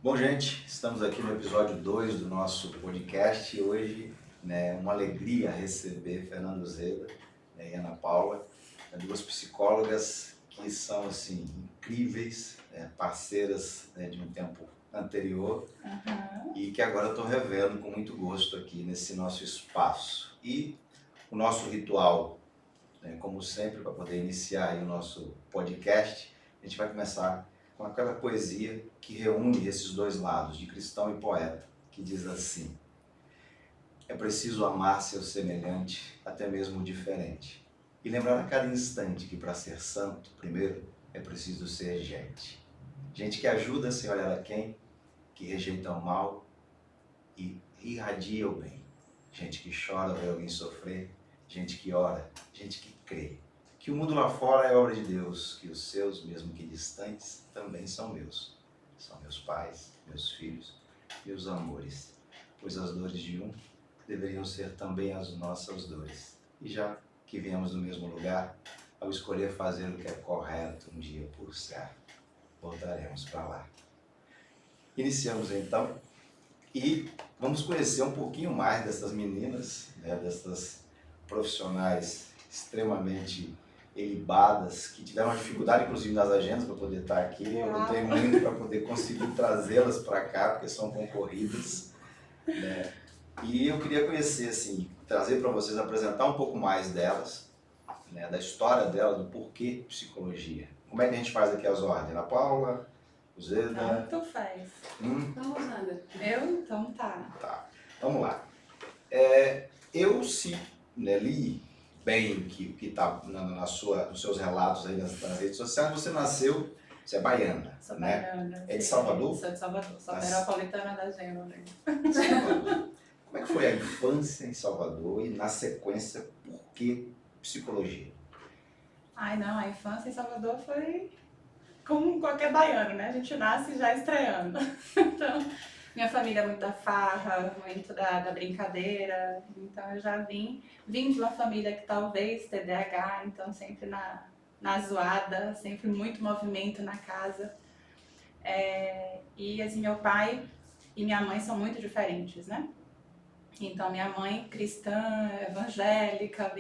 Bom, gente, estamos aqui no episódio 2 do nosso podcast e hoje, uma alegria receber Fernando Zeda, e Ana Paula, duas psicólogas que são, assim, incríveis, parceiras, de um tempo anterior e que agora eu estou revendo com muito gosto aqui nesse nosso espaço. E o nosso ritual, como sempre, para poder iniciar aí o nosso podcast, a gente vai começar com aquela poesia que reúne esses dois lados, de cristão e poeta, que diz assim: é preciso amar seu semelhante, até mesmo o diferente, e lembrar a cada instante que para ser santo, primeiro, é preciso ser gente. Gente que ajuda sem olhar a quem, que rejeita o mal e irradia o bem. Gente que chora ao ver alguém sofrer, gente que ora, gente que crê. Que o mundo lá fora é obra de Deus, que os seus, mesmo que distantes, também são meus. São meus pais, meus filhos, meus amores. Pois as dores de um deveriam ser também as nossas dores. E já que viemos do mesmo lugar, ao escolher fazer o que é correto um dia por certo, voltaremos para lá. Iniciamos então e vamos conhecer um pouquinho mais dessas meninas, dessas profissionais extremamente ilibadas, que tiveram uma dificuldade, inclusive, nas agendas para poder estar aqui. Eu lutei muito para poder conseguir trazê-las para cá, porque são concorridas, né? E eu queria conhecer, assim, trazer para vocês, apresentar um pouco mais delas, da história delas, do porquê psicologia. Como é que a gente faz aqui as ordens? Ana Paula, Zeda... Tanto faz. Vamos, Ana. Eu? Então tá. Tá, vamos lá. Eu li bem que está nos seus relatos aí nas redes sociais, você é baiana, Sou né? baiana. É de Salvador? Sou de Salvador. Sou metropolitana da Gema, né? Salvador. Como é que foi a infância em Salvador e, na sequência, por que psicologia? Ai, não, a infância em Salvador foi como qualquer baiano, né? A gente nasce já estreando. Então, minha família é muito da farra, muito da brincadeira. Então, eu já vim de uma família que talvez TDAH, então sempre na zoada, sempre muito movimento na casa. E assim, meu pai e minha mãe são muito diferentes, né? Então, minha mãe cristã, evangélica,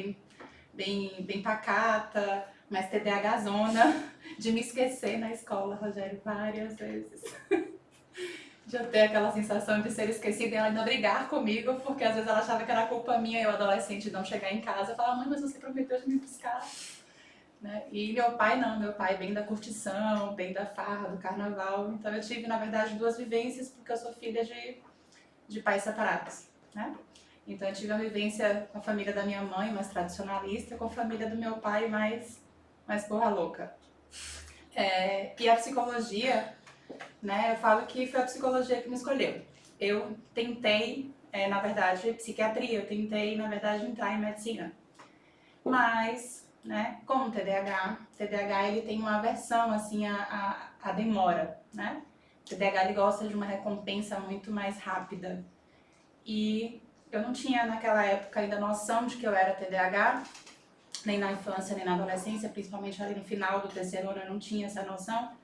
bem pacata, mas TDAH zona, de me esquecer na escola, Rogério, várias vezes. De eu ter aquela sensação de ser esquecida e ela ainda brigar comigo, porque às vezes ela achava que era culpa minha, eu adolescente, não chegar em casa. Eu falava, mãe, mas você prometeu de me buscar. Né? E meu pai não, meu pai bem da curtição, bem da farra, do carnaval. Então eu tive, na verdade, duas vivências, porque eu sou filha de pais separados. Né? Então eu tive a vivência com a família da minha mãe, mais tradicionalista, com a família do meu pai, mais porra louca. E a psicologia, né, eu falo que foi a psicologia que me escolheu. Eu tentei, na verdade, psiquiatria, eu tentei, na verdade, entrar em medicina. Mas, né, como TDAH ele tem uma aversão, assim, a demora, né? O TDAH ele gosta de uma recompensa muito mais rápida. E eu não tinha naquela época ainda noção de que eu era TDAH, nem na infância, nem na adolescência, principalmente ali no final do terceiro ano eu não tinha essa noção.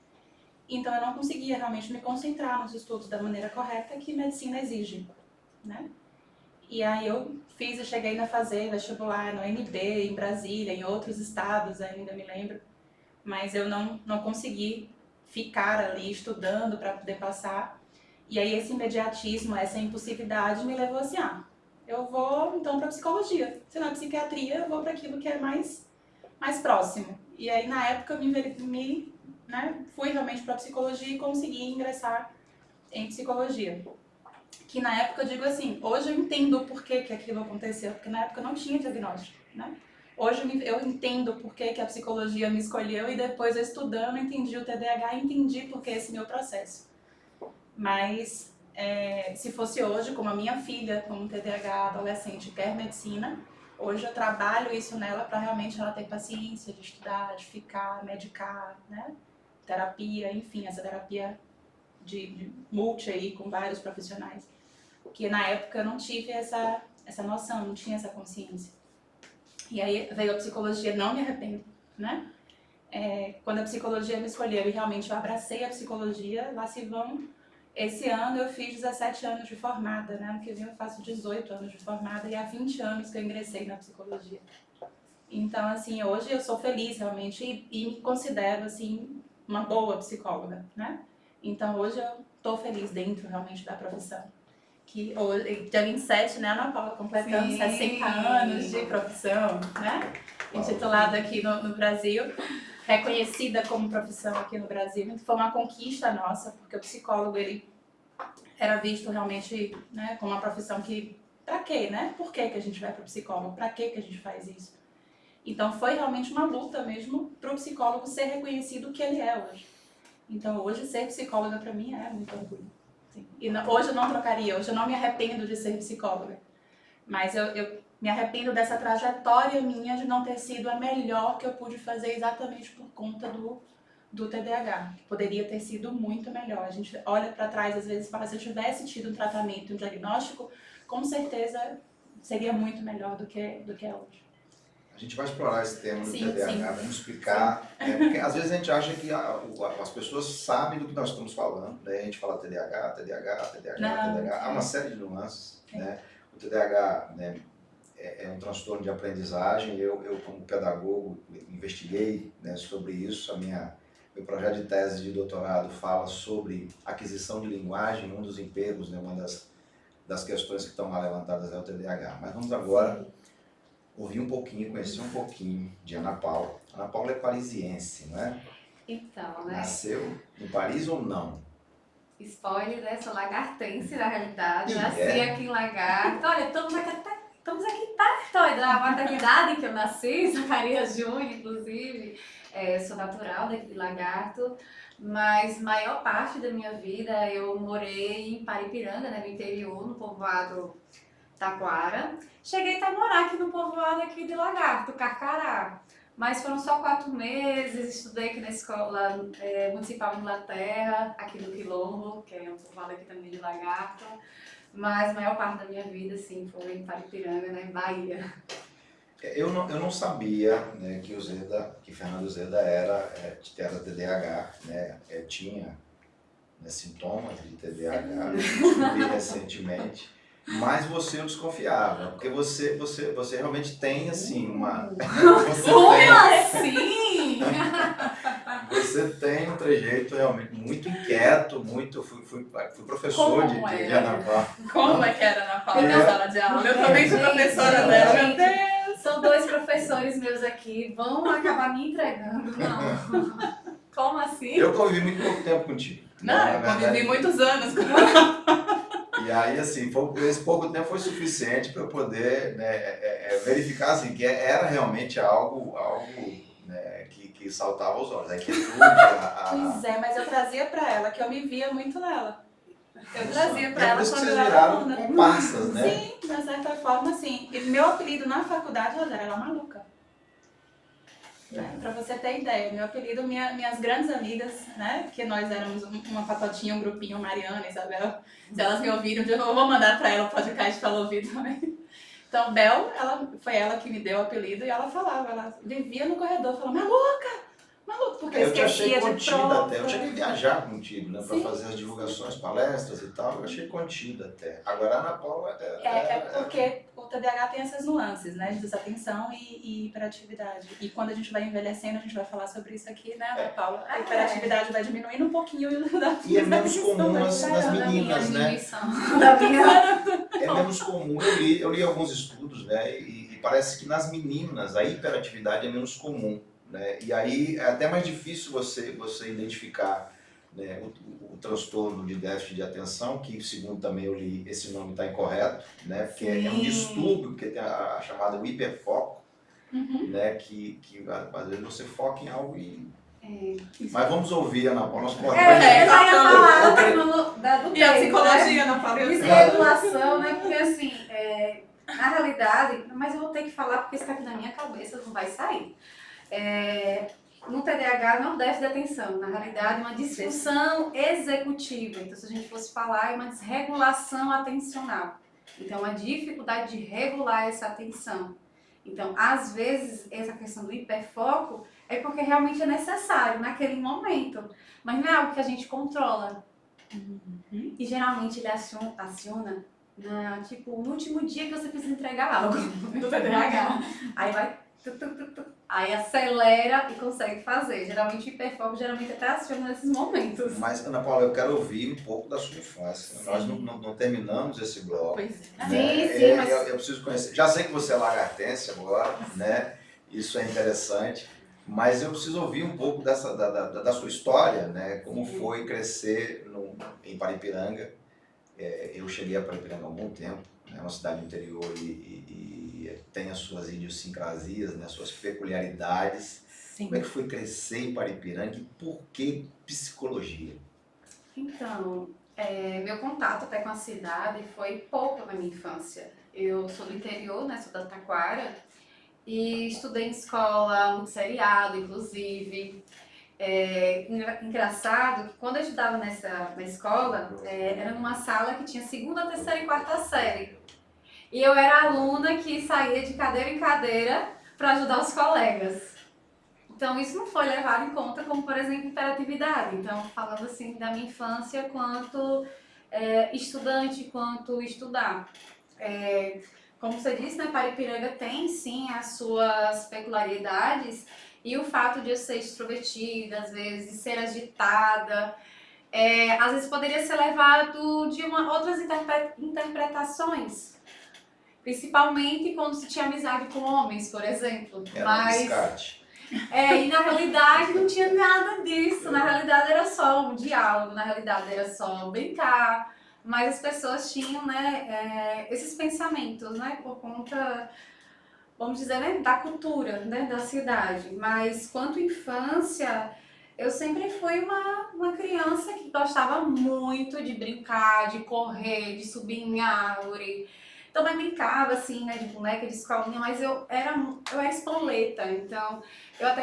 Então eu não conseguia realmente me concentrar nos estudos da maneira correta que medicina exige, né? E aí eu fiz e cheguei a fazer vestibular no UNB, em Brasília, em outros estados ainda, me lembro. Mas eu não consegui ficar ali estudando para poder passar. E aí esse imediatismo, essa impulsividade me levou assim, eu vou então para psicologia. Se não é psiquiatria, eu vou para aquilo que é mais próximo. E aí na época eu fui realmente para psicologia e consegui ingressar em psicologia. Que na época eu digo assim, hoje eu entendo o porquê que aquilo aconteceu, porque na época eu não tinha diagnóstico, né? Hoje eu entendo por que a psicologia me escolheu e depois eu estudando entendi o TDAH e entendi por que esse meu processo. Mas se fosse hoje, como a minha filha com TDAH adolescente quer medicina, hoje eu trabalho isso nela para realmente ela ter paciência de estudar, de ficar, medicar, né? Terapia, enfim, essa terapia de multi aí com vários profissionais. Que na época eu não tive essa noção, não tinha essa consciência. E aí veio a psicologia, não me arrependo, né? Quando a psicologia me escolheu e realmente eu abracei a psicologia, lá se vão Esse ano eu fiz 17 anos de formada, né? Ano que vem eu faço 18 anos de formada e há 20 anos que eu ingressei na psicologia. Então, assim, hoje eu sou feliz realmente e me considero, assim, uma boa psicóloga, né? Então, hoje eu tô feliz dentro realmente da profissão. Que hoje, dia 27, né, Ana Paula, completando Sim. 60 anos de profissão, né? Intitulada aqui no Brasil, reconhecida como profissão aqui no Brasil. Então, foi uma conquista nossa, porque o psicólogo, ele era visto realmente, né, como uma profissão que, pra quê, né? Por que que a gente vai pro psicólogo? Pra que que a gente faz isso? Então, foi realmente uma luta mesmo para o psicólogo ser reconhecido o que ele é hoje. Então, hoje, ser psicóloga para mim é muito orgulho. Sim. E hoje eu não trocaria, hoje eu não me arrependo de ser psicóloga. Mas eu me arrependo dessa trajetória minha de não ter sido a melhor que eu pude fazer exatamente por conta do TDAH. Que poderia ter sido muito melhor. A gente olha para trás, às vezes, e fala, se eu tivesse tido um tratamento, um diagnóstico, com certeza seria muito melhor do que é hoje. A gente vai explorar esse tema do Sim, TDAH, sim. vamos explicar, porque às vezes a gente acha que as pessoas sabem do que nós estamos falando, né? A gente fala TDAH, Não, há uma série de nuances, né? O TDAH, né, é um transtorno de aprendizagem, eu como pedagogo investiguei, né, sobre isso, meu projeto de tese de doutorado fala sobre aquisição de linguagem, um dos empenhos, né, uma das questões que estão lá levantadas é o TDAH, mas vamos agora ouvir um pouquinho, conhecer um pouquinho de Ana Paula. Ana Paula é parisiense, não é? Então, né? Nasceu em Paris ou não? Spoiler, né? Sou lagartense, na realidade. E Nasci é? aqui em Lagarto. Olha, estamos aqui perto olha, da maternidade que eu nasci, Zacarias Júnior, inclusive. Sou natural daqui de Lagarto, mas maior parte da minha vida eu morei em Paripiranga, né, no interior, no povoado Taquara. Cheguei até a morar aqui no povoado aqui de Lagarto, Carcará. Mas foram só 4 meses, estudei aqui na escola municipal de Inglaterra, aqui do Quilombo, que é um povoado aqui também de Lagarto. Mas a maior parte da minha vida, assim, foi em Paripiranga, né, Bahia. Eu não sabia, né, que Fernando Zeda era TDAH, né, tinha, né, sintomas de TDAH, descobri recentemente. Mas você eu desconfiava, porque você realmente tem, assim, uma... Como assim? Você tem um trejeito realmente muito inquieto, muito... Fui professor de Ana Paula. Como é que era na Paula na sala de aula? Eu também fui professora dela, meu Deus! São 2 professores meus aqui, vão acabar me entregando. Não. Como assim? Eu convivi muito pouco tempo contigo. Não, eu convivi muitos anos com E aí, assim, esse pouco tempo foi suficiente para eu poder, né, verificar assim, que era realmente algo né, que saltava aos olhos. A inquietude, Pois é, mas eu trazia pra ela, que eu me via muito nela. Eu trazia pra é ela por isso que quando vocês eu era viraram aluna. comparsas, né? Sim, de certa forma, sim. E meu apelido na faculdade, Rogério, era maluca. Né? Pra você ter ideia, meu apelido, minhas grandes amigas, né? Que nós éramos uma patotinha, um grupinho, Mariana, Isabel. Se elas me ouviram, eu vou mandar pra ela o podcast pra ela ouvir também. Então, Bel, foi ela que me deu o apelido e ela falava, ela vivia no corredor, falava, maluca, porque eu te achei esquecia de contida prova. até. Eu cheguei a viajar contigo, né? Para Sim. fazer as divulgações, palestras e tal. Eu achei contida até. Agora a Ana Paula porque o TDAH tem essas nuances, né? De desatenção e hiperatividade. E quando a gente vai envelhecendo, a gente vai falar sobre isso aqui, né, Ana Paula? A hiperatividade vai diminuindo um pouquinho e é menos comum nas meninas, né? É menos comum. Eu li alguns estudos, né? E parece que nas meninas a hiperatividade é menos comum. Né? E aí é até mais difícil você identificar, né, o transtorno de déficit de atenção, que segundo também eu li, esse nome está incorreto, né? Porque é um distúrbio, porque tem a chamada hiperfoco, né? Que às vezes você foca em algo e... Mas vamos ouvir, Ana Paula, nós E a psicologia, Ana Paula? Desregulação, né? Porque assim, na realidade, mas eu vou ter que falar porque isso está aqui na minha cabeça, não vai sair. No TDAH não é um déficit de atenção, na realidade é uma disfunção executiva. Então, se a gente fosse falar, é uma desregulação atencional. Então, uma dificuldade de regular essa atenção. Então, às vezes, essa questão do hiperfoco é porque realmente é necessário naquele momento, mas não é algo que a gente controla. E geralmente ele aciona tipo, no último dia que você precisa entregar algo do TDAH. Aí vai, aí acelera e consegue fazer. Geralmente o hiperfoco até aciona nesses momentos. Mas, Ana Paula, eu quero ouvir um pouco da sua infância. Sim. Nós não terminamos esse bloco. Pois é. Né? Sim, mas... eu preciso conhecer. Já sei que você é lagartense agora, né? Isso é interessante. Mas eu preciso ouvir um pouco da sua história, né? Como foi crescer em Paripiranga. Eu cheguei a Paripiranga há algum tempo, é uma cidade do interior e tem as suas idiosincrasias, né? As suas peculiaridades. Sim. Como é que foi crescer em Paripiranga e por que psicologia? Então, meu contato até com a cidade foi pouco na minha infância. Eu sou do interior, né? Sou da Taquara. E estudei em escola, muito seriado, inclusive. Engraçado que quando eu estudava na escola, era numa sala que tinha segunda, terceira e quarta série. E eu era aluna que saía de cadeira em cadeira para ajudar os colegas. Então isso não foi levado em conta como, por exemplo, hiperatividade. Então, falando assim da minha infância quanto estudante, quanto estudar. Como você disse, né, Paripiranga tem sim as suas peculiaridades e o fato de eu ser extrovertida, às vezes, de ser agitada, às vezes poderia ser levado de outras interpretações, principalmente quando se tinha amizade com homens, por exemplo. Era um descarte. E na realidade não tinha nada disso, na realidade era só um diálogo, na realidade era só brincar. Mas as pessoas tinham, né, esses pensamentos, né, por conta, vamos dizer, né, da cultura, né, da cidade. Mas quanto infância, eu sempre fui uma criança que gostava muito de brincar, de correr, de subir em árvore. Também brincava, assim, né, de boneca, de escolinha, mas eu era espoleta. Então,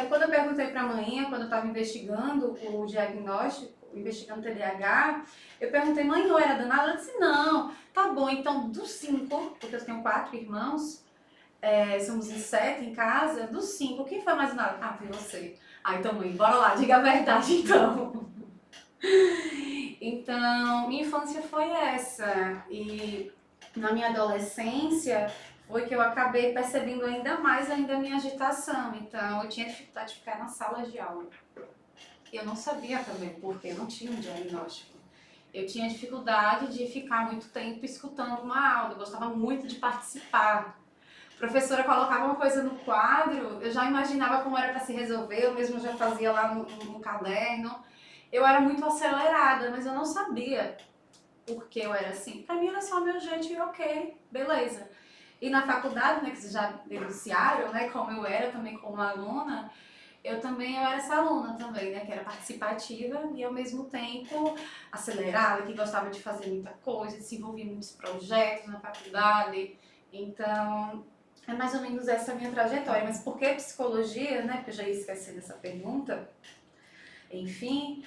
quando eu perguntei pra mãe, quando eu estava investigando o diagnóstico, investigando TDAH, eu perguntei, mãe, eu era danada? Ela disse, não, tá bom, então dos 5, porque eu tenho 4 irmãos, somos em 7 em casa, dos 5, quem foi mais danada? Ah, foi você. Ah, então mãe, bora lá, diga a verdade então. Então, minha infância foi essa, e na minha adolescência foi que eu acabei percebendo ainda mais a minha agitação, então eu tinha dificuldade de ficar na sala de aula. Eu não sabia também porque eu não tinha um diagnóstico. Eu tinha dificuldade de ficar muito tempo escutando uma aula, eu gostava muito de participar. A professora colocava uma coisa no quadro, eu já imaginava como era para se resolver, eu mesmo já fazia lá no caderno. Eu era muito acelerada, mas eu não sabia por que eu era assim. Para mim era só meu jeito e ok, beleza. E na faculdade, né, que vocês já denunciaram, né, como eu era também como aluna, eu era essa aluna também, né, que era participativa e ao mesmo tempo acelerada, que gostava de fazer muita coisa, de se envolver em muitos projetos na faculdade. Então, é mais ou menos essa a minha trajetória. Mas por que psicologia, né, porque eu já ia esquecer dessa pergunta. Enfim,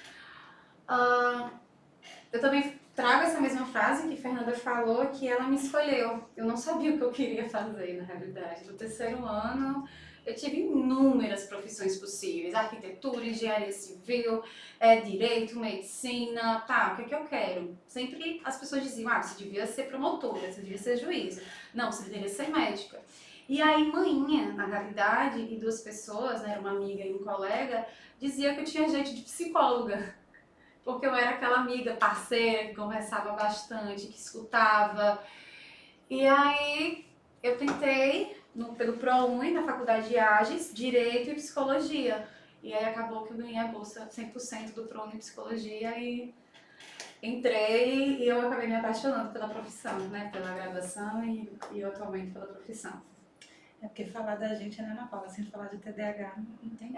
eu também trago essa mesma frase que Fernanda falou, que ela me escolheu. Eu não sabia o que eu queria fazer, na realidade. No terceiro ano, eu tive inúmeras profissões possíveis, arquitetura, engenharia civil, direito, medicina, tá, o que eu quero? Sempre as pessoas diziam, você devia ser promotora, você devia ser juíza, não, você deveria ser médica. E aí, manhinha, na realidade, e 2 pessoas, né, uma amiga e um colega, dizia que eu tinha jeito de psicóloga, porque eu era aquela amiga parceira que conversava bastante, que escutava. E aí, eu tentei pelo ProUni, na faculdade de AGES, Direito e Psicologia. E aí acabou que eu ganhei a bolsa 100% do ProUni Psicologia e entrei e eu acabei me apaixonando pela profissão, né? Pela graduação e atualmente pela profissão. É porque falar da gente, né, Ana Paula, sem falar de TDAH, não tem como.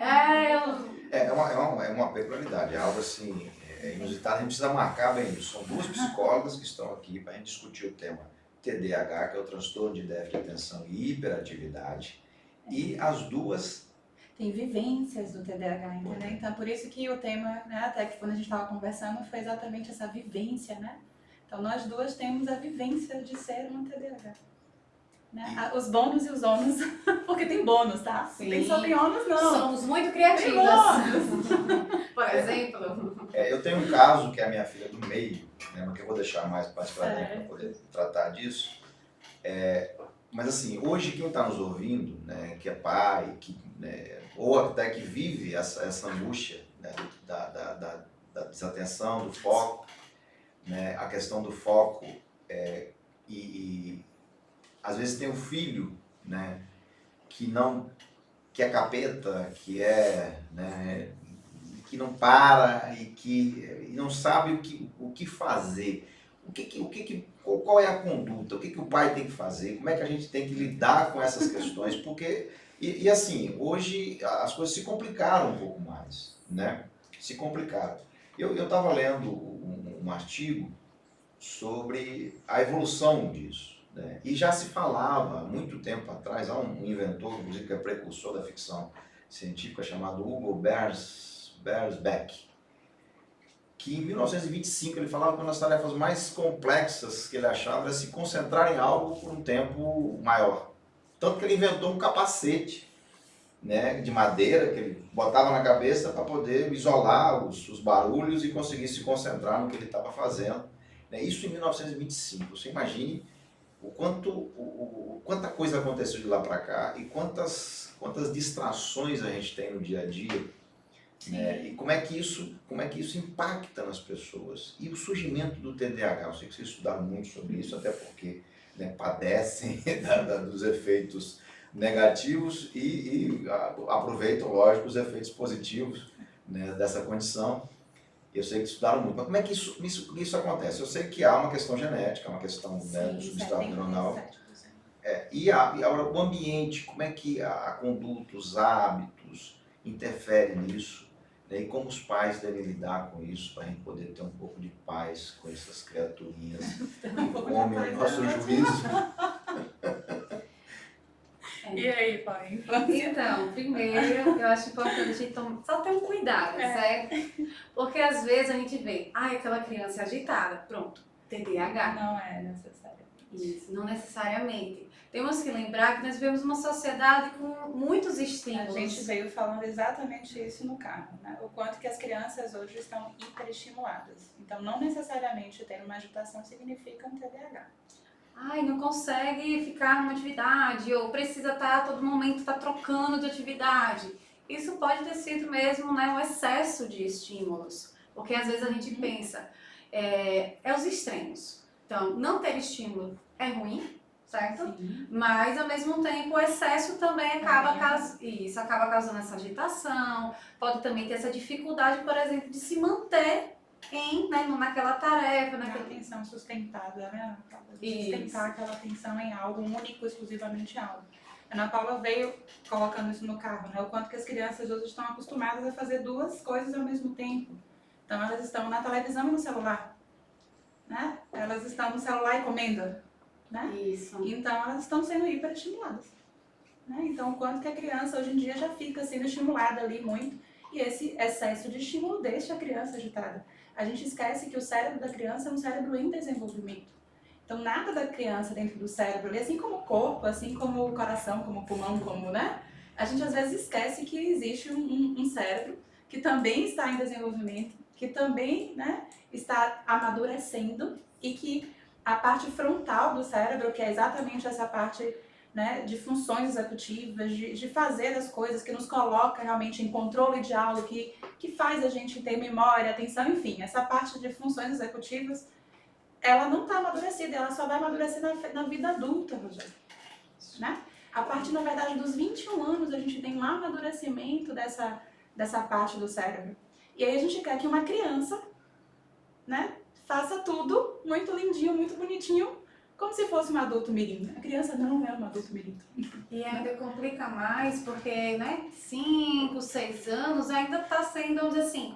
É uma peculiaridade, é algo assim inusitado. A gente precisa marcar bem isso. São 2 psicólogas que estão aqui para a gente discutir o tema TDAH, que é o transtorno de déficit de atenção e hiperatividade, e as 2 tem vivências do TDAH, entendeu? Então, por isso que o tema, né, até que quando a gente estava conversando, foi exatamente essa vivência, né? Então, nós 2 temos a vivência de ser uma TDAH. Né? Os bônus e os ônus, porque tem bônus, tá? Sim. Tem só tem ônus, não. Somos muito criativas. Tem bônus. por exemplo. Eu tenho um caso que é a minha filha do meio, né, mas que eu vou deixar mais para frente para poder tratar disso. Mas assim, hoje quem está nos ouvindo, né, que é pai, ou até que vive essa angústia, né, da desatenção, do foco, né, a questão do foco, e às vezes tem um filho, né, que é capeta, né, que não para e não sabe o que fazer. Qual é a conduta? O que o pai tem que fazer? Como é que a gente tem que lidar com essas questões? Porque, assim, hoje as coisas se complicaram um pouco mais, né? Se complicaram. Eu estava lendo um artigo sobre a evolução disso, né? E já se falava, há muito tempo atrás, há um inventor, inclusive, que é precursor da ficção científica, chamado Hugo Bersbeck, que em 1925 ele falava que uma das tarefas mais complexas que ele achava era se concentrar em algo por um tempo maior. Tanto que ele inventou um capacete, né, de madeira que ele botava na cabeça para poder isolar os barulhos e conseguir se concentrar no que ele estava fazendo. Isso em 1925. Você imagine quanta coisa aconteceu de lá para cá e quantas distrações a gente tem no dia a dia. E como é que isso impacta nas pessoas. E o surgimento do TDAH, eu sei que vocês estudaram muito sobre isso, até porque, né, padecem dos efeitos negativos e aproveitam, lógico, os efeitos positivos, né, dessa condição. Eu sei que estudaram muito, mas como é que isso acontece? Eu sei que há uma questão genética, uma questão, né, do substrato neuronal. E agora o ambiente, como é que a conduta, os hábitos interferem nisso? E como os pais devem lidar com isso, para a gente poder ter um pouco de paz com essas criaturinhas que comem o nosso juízo. E aí, pai? Então, primeiro, eu acho importante a gente só ter um cuidado, certo? Porque às vezes a gente vê, aquela criança é agitada, pronto, TDAH. Não é necessário. Isso, não necessariamente. Temos que lembrar que nós vivemos uma sociedade com muitos estímulos. A gente veio falando exatamente isso no carro, né? O quanto que as crianças hoje estão hiperestimuladas. Então, não necessariamente ter uma agitação significa um TDAH. Não consegue ficar numa atividade, ou precisa a todo momento estar trocando de atividade. Isso pode ter sido mesmo, né, um excesso de estímulos. Porque às vezes a gente pensa, os extremos. Então, não ter estímulo é ruim, certo? Sim. Mas, ao mesmo tempo, o excesso também acaba causando essa agitação, pode também ter essa dificuldade, por exemplo, de se manter naquela tarefa, Naquela atenção sustentada, né? Sustentar aquela atenção em algo único, exclusivamente algo. A Ana Paula veio colocando isso no carro, né? O quanto que as crianças hoje estão acostumadas a fazer duas coisas ao mesmo tempo. Então, elas estão na televisão e no celular, né? Elas estão no celular e comendo, né? Isso. Então, elas estão sendo hiperestimuladas, né? Então, o quanto que a criança hoje em dia já fica sendo estimulada ali muito, e esse excesso de estímulo deixa a criança agitada. A gente esquece que o cérebro da criança é um cérebro em desenvolvimento. Então, nada da criança dentro do cérebro, assim como o corpo, assim como o coração, como o pulmão, né? A gente às vezes esquece que existe um cérebro que também está em desenvolvimento, que também, né, está amadurecendo, e que a parte frontal do cérebro, que é exatamente essa parte, né, de funções executivas, de fazer as coisas, que nos coloca realmente em controle de algo, que faz a gente ter memória, atenção, enfim, essa parte de funções executivas, ela não está amadurecida, ela só vai amadurecer na vida adulta, Rogério, né? A partir, na verdade, dos 21 anos, a gente tem um amadurecimento dessa parte do cérebro. E aí a gente quer que uma criança, né, faça tudo muito lindinho, muito bonitinho, como se fosse um adulto mirim. A criança não é um adulto mirim. E ainda complica mais porque, né, 5, 6 anos ainda está sendo, vamos dizer assim,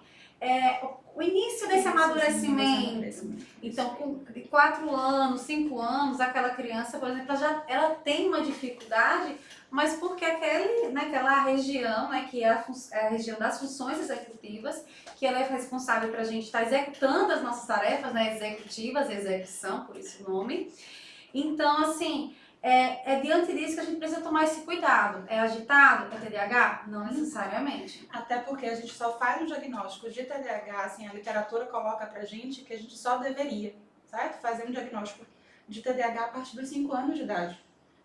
o início desse amadurecimento. Então, com 4 anos, 5 anos, aquela criança, por exemplo, ela tem uma dificuldade, mas porque aquela região, né, que é a região das funções executivas, que ela é responsável para a gente estar executando as nossas tarefas, né, executivas, execução, por isso o nome. Então, assim, É diante disso que a gente precisa tomar esse cuidado. É agitado? É TDAH? Não necessariamente. Até porque a gente só faz um diagnóstico de TDAH, assim, a literatura coloca pra gente que a gente só deveria, certo? Fazer um diagnóstico de TDAH a partir dos 5 anos de idade.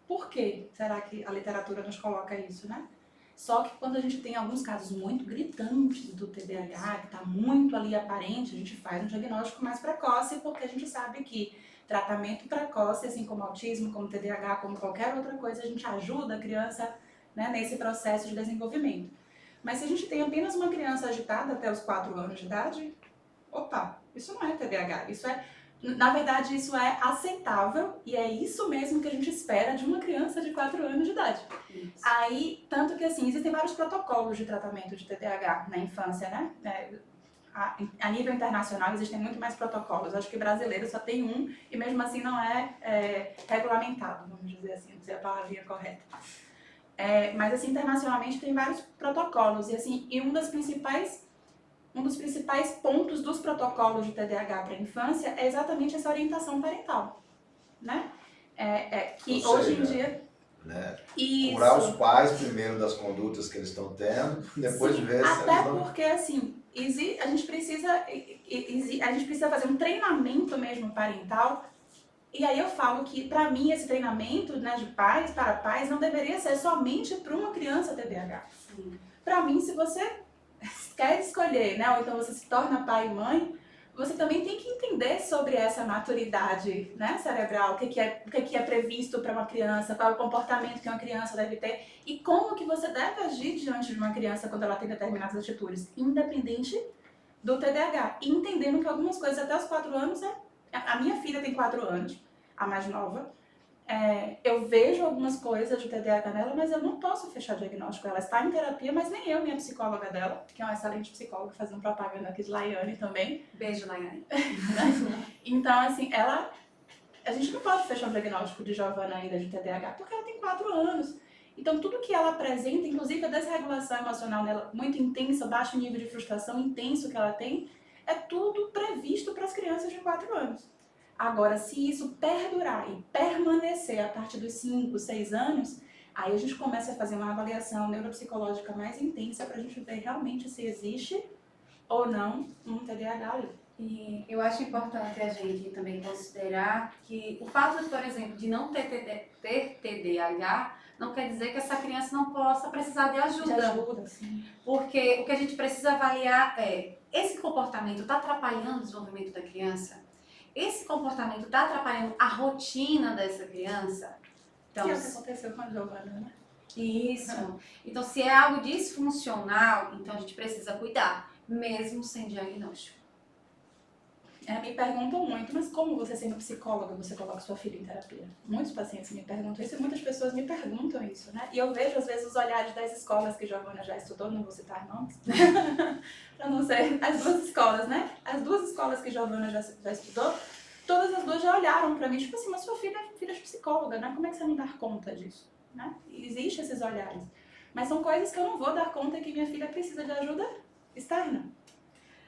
Por que será que a literatura nos coloca isso, né? Só que quando a gente tem alguns casos muito gritantes do TDAH, que está muito ali aparente, a gente faz um diagnóstico mais precoce, porque a gente sabe que tratamento precoce, assim como autismo, como TDAH, como qualquer outra coisa, a gente ajuda a criança, né, nesse processo de desenvolvimento. Mas se a gente tem apenas uma criança agitada até os 4 anos de idade, opa, isso não é TDAH, isso é... Na verdade, isso é aceitável e é isso mesmo que a gente espera de uma criança de 4 anos de idade. Isso. Aí, tanto que assim, existem vários protocolos de tratamento de TDAH na infância, né? A nível internacional existem muito mais protocolos. Acho que brasileiro só tem um e mesmo assim não é regulamentado, vamos dizer assim, não sei a palavrinha correta. Mas assim, internacionalmente tem vários protocolos e assim, um dos principais pontos dos protocolos de TDAH para a infância é exatamente essa orientação parental, né? Que Ou hoje em seja, dia... né? Isso. Curar os pais primeiro das condutas que eles estão tendo, depois Sim, ver se até eles vão... porque assim, a gente precisa fazer um treinamento mesmo parental. E aí eu falo que para mim esse treinamento, né, de pais para pais não deveria ser somente para uma criança TDAH. Para mim, se você quer escolher, né, ou então você se torna pai e mãe, você também tem que entender sobre essa maturidade, né, cerebral, o que é previsto para uma criança, qual é o comportamento que uma criança deve ter e como que você deve agir diante de uma criança quando ela tem determinadas atitudes, independente do TDAH. E entendendo que algumas coisas até os 4 anos, a minha filha tem 4 anos, a mais nova, eu vejo algumas coisas de TDAH nela, mas eu não posso fechar diagnóstico. Ela está em terapia, mas nem eu, nem a psicóloga dela, que é uma excelente psicóloga, fazendo propaganda aqui de Laiane também. Beijo, Laiane. Então, assim, a gente não pode fechar um diagnóstico de Giovana ainda de TDAH, porque ela tem 4 anos. Então, tudo que ela apresenta, inclusive a desregulação emocional dela, muito intensa, baixo nível de frustração intenso que ela tem, é tudo previsto para as crianças de 4 anos. Agora, se isso perdurar e permanecer a partir dos 5, 6 anos, aí a gente começa a fazer uma avaliação neuropsicológica mais intensa para a gente ver realmente se existe ou não um TDAH ali. E eu acho importante a gente também considerar que o fato, por exemplo, de não ter TDAH não quer dizer que essa criança não possa precisar de ajuda. De ajuda, sim. Porque o que a gente precisa avaliar esse comportamento está atrapalhando o desenvolvimento da criança? Esse comportamento está atrapalhando a rotina dessa criança? Então, Que é o que aconteceu com a Giovana, né? isso. Então, se é algo disfuncional, então a gente precisa cuidar, mesmo sem diagnóstico. Me perguntam muito, mas como você sendo psicóloga, você coloca sua filha em terapia? Muitos pacientes me perguntam isso e muitas pessoas me perguntam isso, né? E eu vejo, às vezes, os olhares das escolas que Giovana já estudou, não vou citar nomes, para não ser as 2 escolas, né? As 2 escolas que Giovana já estudou, todas as 2 já olharam para mim, tipo assim, mas sua filha é filha de psicóloga, né? Como é que você não dá conta disso? Né? Existem esses olhares. Mas são coisas que eu não vou dar conta que minha filha precisa de ajuda externa.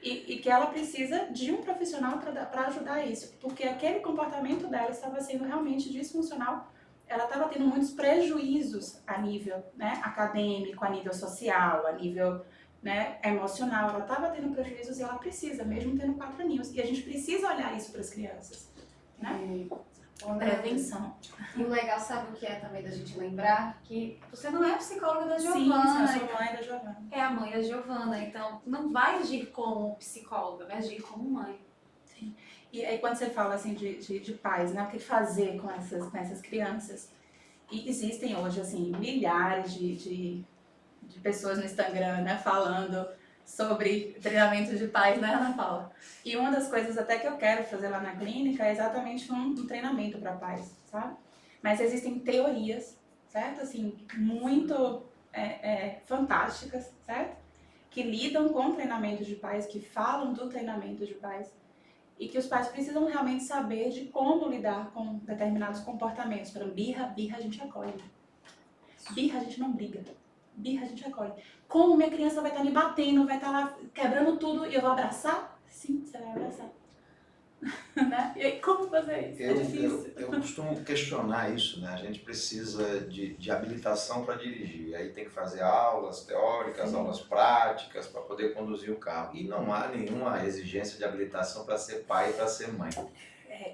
E que ela precisa de um profissional para ajudar isso. Porque aquele comportamento dela estava sendo realmente disfuncional. Ela estava tendo muitos prejuízos a nível, né, acadêmico, a nível social, a nível, né, emocional. Ela estava tendo prejuízos e ela precisa, mesmo tendo 4 aninhos. E a gente precisa olhar isso para as crianças. Né? Prevenção. E o legal, sabe o que é também da gente lembrar? Que você não é a psicóloga da Sim, Giovana. eu sou mãe da Giovana. É a mãe da Giovana, então não vai agir como psicóloga, vai agir como mãe. Sim. E aí quando você fala assim de pais, né, o que fazer com essas crianças? E existem hoje assim milhares de pessoas no Instagram, né, falando sobre treinamento de pais, né, Ana Paula? E uma das coisas até que eu quero fazer lá na clínica é exatamente um treinamento para pais, sabe? Mas existem teorias, certo? Assim, muito fantásticas, certo? Que lidam com treinamento de pais, que falam do treinamento de pais e que os pais precisam realmente saber de como lidar com determinados comportamentos. Por exemplo, birra a gente acolhe. Birra a gente não briga. Birra a gente acolhe. Como minha criança vai estar me batendo, vai estar lá quebrando tudo e eu vou abraçar? Sim, você vai abraçar. Né? E aí, como fazer isso? É difícil. Eu costumo questionar isso, né? A gente precisa de habilitação para dirigir. Aí tem que fazer aulas teóricas, aulas práticas para poder conduzir o carro. E não há nenhuma exigência de habilitação para ser pai e para ser mãe.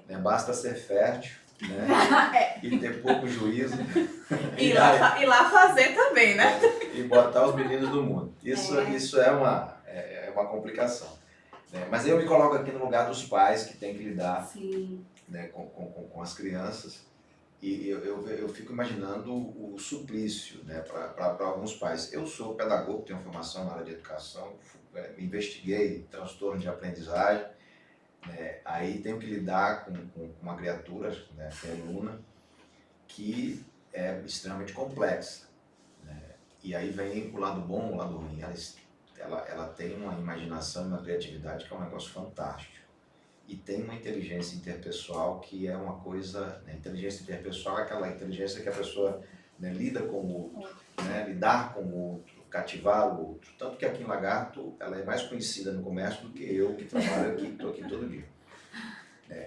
Né? Basta ser fértil, né? E ter pouco juízo. E lá fazer também, né? E botar os meninos no mundo. Isso é uma complicação. Né? Mas eu me coloco aqui no lugar dos pais que têm que lidar, né, com as crianças, e eu fico imaginando o suplício, né, para alguns pais. Eu sou pedagogo, tenho formação na área de educação, investiguei transtorno de aprendizagem, né, aí tenho que lidar com uma criatura, né, que é a Luna, que é extremamente complexa. Né, e aí vem o lado bom, o lado ruim. Ela tem uma imaginação e uma criatividade que é um negócio fantástico. E tem uma inteligência interpessoal que é uma coisa... Né, inteligência interpessoal é aquela inteligência que a pessoa, né, lida com o outro, né, lidar com o outro, cativar o outro. Tanto que aqui em Lagarto ela é mais conhecida no comércio do que eu, que trabalho aqui, estou aqui todo dia.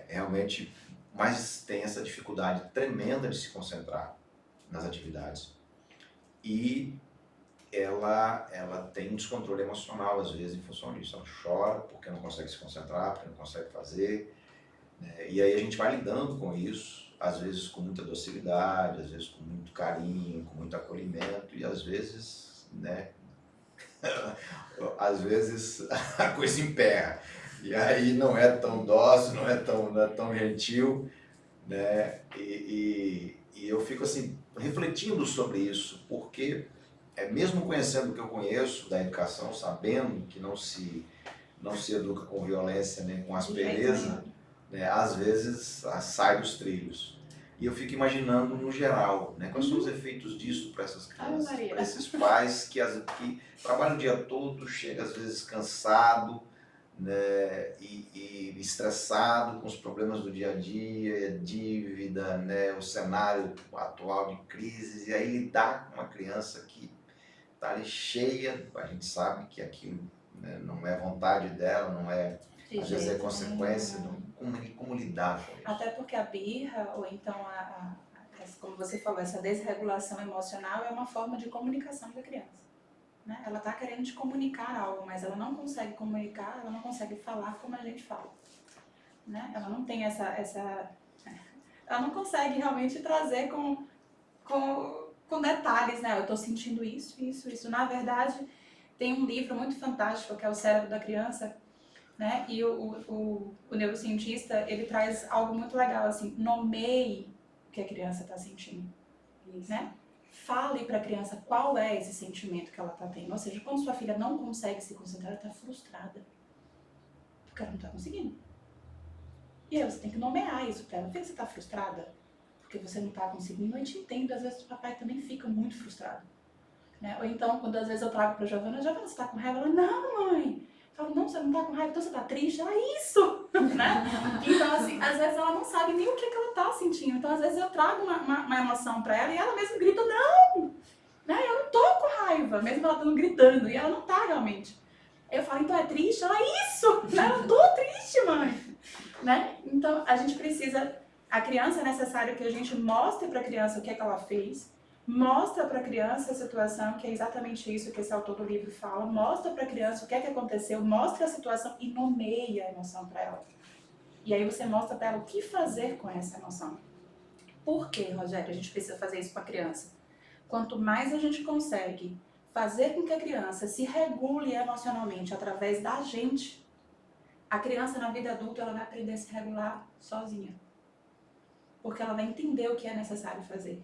Realmente, mas tem essa dificuldade tremenda de se concentrar nas atividades. E ela tem um descontrole emocional, às vezes, em função disso. Ela chora porque não consegue se concentrar, porque não consegue fazer. Né? E aí a gente vai lidando com isso, às vezes com muita docilidade, às vezes com muito carinho, com muito acolhimento, e às vezes, né, às vezes a coisa emperra. E aí não é tão dócil, não é tão gentil, né? E eu fico assim, refletindo sobre isso, porque... mesmo conhecendo o que eu conheço da educação, sabendo que não se educa com violência nem com aspereza, né, às vezes sai dos trilhos. E eu fico imaginando no geral, né, quais são os efeitos disso para essas crianças, para esses pais que trabalham o dia todo, chega às vezes cansado, né, e estressado com os problemas do dia a dia, dívida, né, o cenário atual de crises, e aí lidar com uma criança que está ali cheia, a gente sabe que aquilo, né, não é vontade dela, não é, às vezes é consequência, como lidar com isso. Até porque a birra, ou então, como você falou, essa desregulação emocional é uma forma de comunicação da criança. Né? Ela está querendo te comunicar algo, mas ela não consegue comunicar, ela não consegue falar como a gente fala. Né? Ela não tem ela não consegue realmente trazer com detalhes, né? Eu estou sentindo isso. Na verdade, tem um livro muito fantástico que é O Cérebro da Criança, né? E o neurocientista, ele traz algo muito legal, assim, nomeie o que a criança está sentindo, né? Fale para a criança qual é esse sentimento que ela está tendo. Ou seja, quando sua filha não consegue se concentrar, ela está frustrada, porque ela não está conseguindo. E aí você tem que nomear isso para ela. Filha, você está frustrada? Porque você não está conseguindo? Eu te entendo, às vezes o papai também fica muito frustrado. Né? Ou então, quando às vezes eu trago para a Giovana, você está com raiva? Ela, não, mãe. Eu falo, não, você não está com raiva, então você está triste? Ela, isso! Né? Então, assim, às vezes ela não sabe nem o que ela está sentindo. Então, às vezes eu trago uma emoção para ela e ela mesma grita, não! Né? Eu não estou com raiva, mesmo ela estando gritando, e ela não está realmente. Eu falo, então é triste? Ela, isso! Né? Eu estou triste, mãe! Né? Então, a gente precisa... A criança é necessário que a gente mostre para a criança o que é que ela fez, mostra para a criança a situação, que é exatamente isso que esse autor do livro fala, mostra para a criança o que é que aconteceu, mostra a situação e nomeia a emoção para ela. E aí você mostra para ela o que fazer com essa emoção. Por que, Rogério, a gente precisa fazer isso com a criança? Quanto mais a gente consegue fazer com que a criança se regule emocionalmente através da gente, a criança na vida adulta ela vai aprender a se regular sozinha. Porque ela vai entender o que é necessário fazer.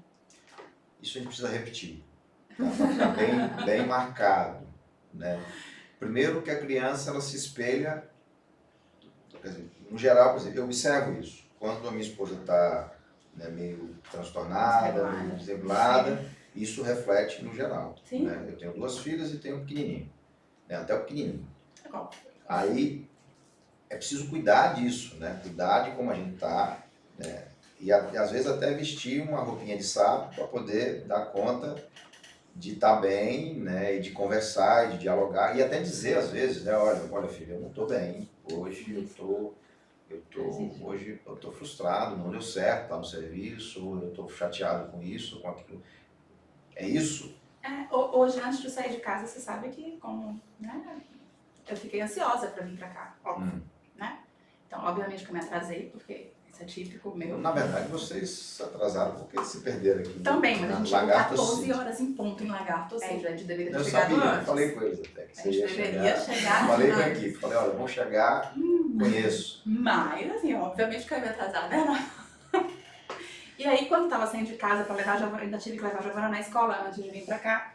Isso a gente precisa repetir, tá? Para ficar bem marcado. Né? Primeiro que a criança ela se espelha, quer dizer, no geral, por exemplo, eu observo isso. Quando a minha esposa está, né, meio transtornada, meio desregulada, isso reflete no geral. Né? Eu tenho 2 filhas e tenho um pequenininho, né? Até o pequenininho. Aí é preciso cuidar disso, né? Cuidar de como a gente está, né? E às vezes até vestir uma roupinha de sapo para poder dar conta de estar bem, né, e de conversar, e de dialogar, e até dizer às vezes, né, olha filha, eu não estou bem, hoje eu estou Hoje eu tô frustrado, não deu certo, tá no serviço, eu tô chateado com isso, com aquilo. É isso? Hoje, antes de sair de casa, você sabe que, como, né, eu fiquei ansiosa pra vir pra cá, óbvio, né? Então, obviamente que eu me atrasei, porque isso é típico meu. Na verdade, vocês se atrasaram porque se perderam aqui. Também, mas a gente chegou Lagarto 14 City. horas em ponto em Lagarto, ou seja, a gente deveria ter Eu chegado sabia, eu antes. falei com eles até. Que A você gente ia deveria chegar Falei com a antes. equipe, falei, olha, vamos chegar, conheço. Mas, assim, obviamente que eu ia me atrasar, né? E aí, quando tava saindo de casa pra levar a Giovana, ainda tive que levar a Giovana na escola antes de vir pra cá.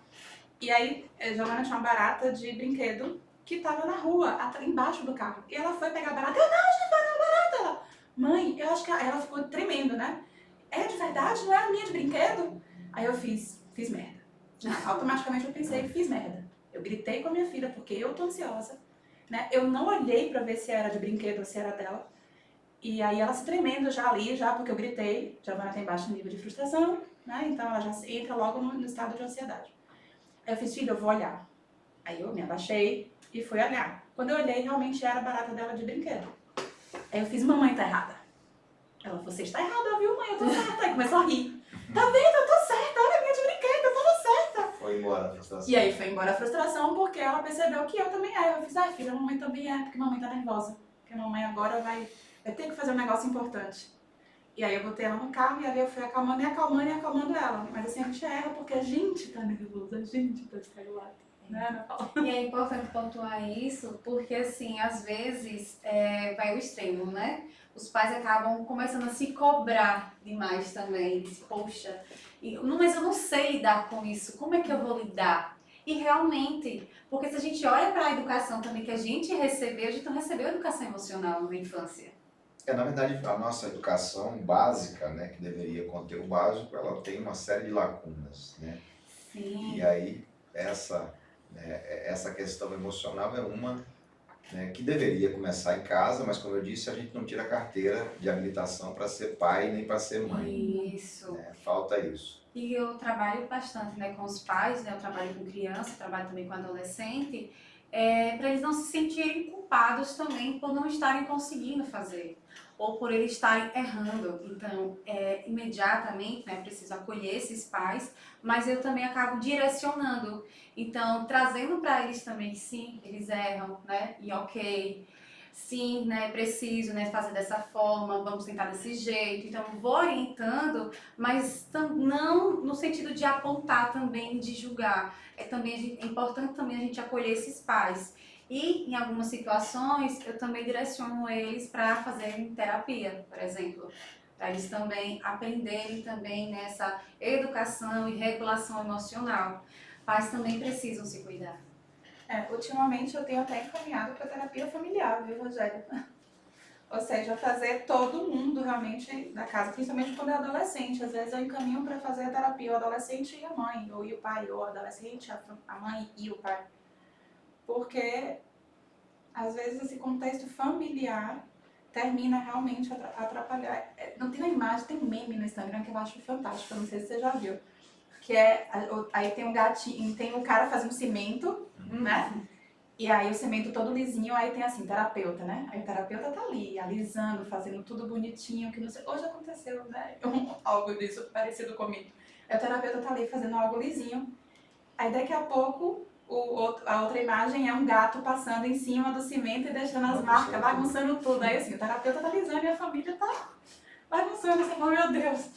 E aí, a Giovana tinha uma barata de brinquedo que tava na rua, embaixo do carro. E ela foi pegar a barata. Eu, não, Giovana, é uma barata. Ela, mãe, eu acho que ela ficou tremendo, né? É de verdade? Não é a minha de brinquedo? Aí eu fiz merda. Automaticamente eu pensei, fiz merda. Eu gritei com a minha filha porque eu tô ansiosa, né? Eu não olhei pra ver se era de brinquedo ou se era dela. E aí ela se tremendo já ali, já porque eu gritei. Giovana tem baixo nível de frustração, né? Então ela já entra logo no estado de ansiedade. Aí eu fiz, filha, eu vou olhar. Aí eu me abaixei e fui olhar. Quando eu olhei, realmente era a barata dela de brinquedo. Aí eu fiz, mamãe tá errada. Ela, você está errada, viu, mãe? Eu tô certa. Aí começou a rir. Tá vendo? Eu tô certa. Olha a minha de brinquedo, eu tava certa. Foi embora a frustração. E aí foi embora a frustração porque ela percebeu que eu também era. Eu fiz, filha, a mamãe também é, porque a mamãe tá nervosa. Porque a mamãe agora vai ter que fazer um negócio importante. E aí eu botei ela no carro e ali eu fui acalmando e acalmando ela. Mas assim, a gente erra porque a gente tá nervosa, a gente tá desregulado. Né, Ana Paula? E é importante pontuar isso porque, assim, às vezes vai ao extremo, né? Os pais acabam começando a se cobrar demais também. Poxa, mas eu não sei lidar com isso, como é que eu vou lidar? E realmente, porque se a gente olha para a educação também que a gente não recebeu educação emocional na infância. Na verdade, a nossa educação básica, né, que deveria conter o básico, ela tem uma série de lacunas, né? Sim. E aí, essa questão emocional é uma, né, que deveria começar em casa, mas como eu disse, a gente não tira a carteira de habilitação para ser pai nem para ser mãe. Isso. Né? Falta isso. E eu trabalho bastante, né, com os pais, né, eu trabalho com criança, trabalho também com adolescente, para eles não se sentirem culpados também por não estarem conseguindo fazer, ou por eles estarem errando. Então, imediatamente, né, eu preciso acolher esses pais, mas eu também acabo direcionando. Então, trazendo para eles também, sim, eles erram, né, e ok. Sim, né, preciso, né, fazer dessa forma, vamos tentar desse jeito. Então, vou orientando, mas não no sentido de apontar também, de julgar. É importante também a gente acolher esses pais. E, em algumas situações, eu também direciono eles para fazerem terapia, por exemplo. Para eles também aprenderem também nessa educação e regulação emocional. Pais também precisam se cuidar. Ultimamente eu tenho até encaminhado para terapia familiar, viu, Rogério? Ou seja, fazer todo mundo realmente da casa, principalmente quando é adolescente. Às vezes eu encaminho para fazer a terapia o adolescente e a mãe, ou e o pai, ou o adolescente, a mãe e o pai. Porque às vezes esse contexto familiar termina realmente atrapalhar. Não tem uma imagem, tem um meme no Instagram que eu acho fantástico, eu não sei se você já viu. Que aí tem um gatinho, tem um cara fazendo cimento, né? E aí o cimento todo lisinho, aí tem assim, terapeuta, né? Aí o terapeuta tá ali, alisando, fazendo tudo bonitinho, que não sei. Hoje aconteceu, né? Algo disso parecido comigo. Aí o terapeuta tá ali fazendo algo lisinho. Aí daqui a pouco a outra imagem é um gato passando em cima do cimento e deixando as marcas, bagunçando tudo. Aí assim, o terapeuta tá alisando e a família tá bagunçando. Você fala, meu Deus,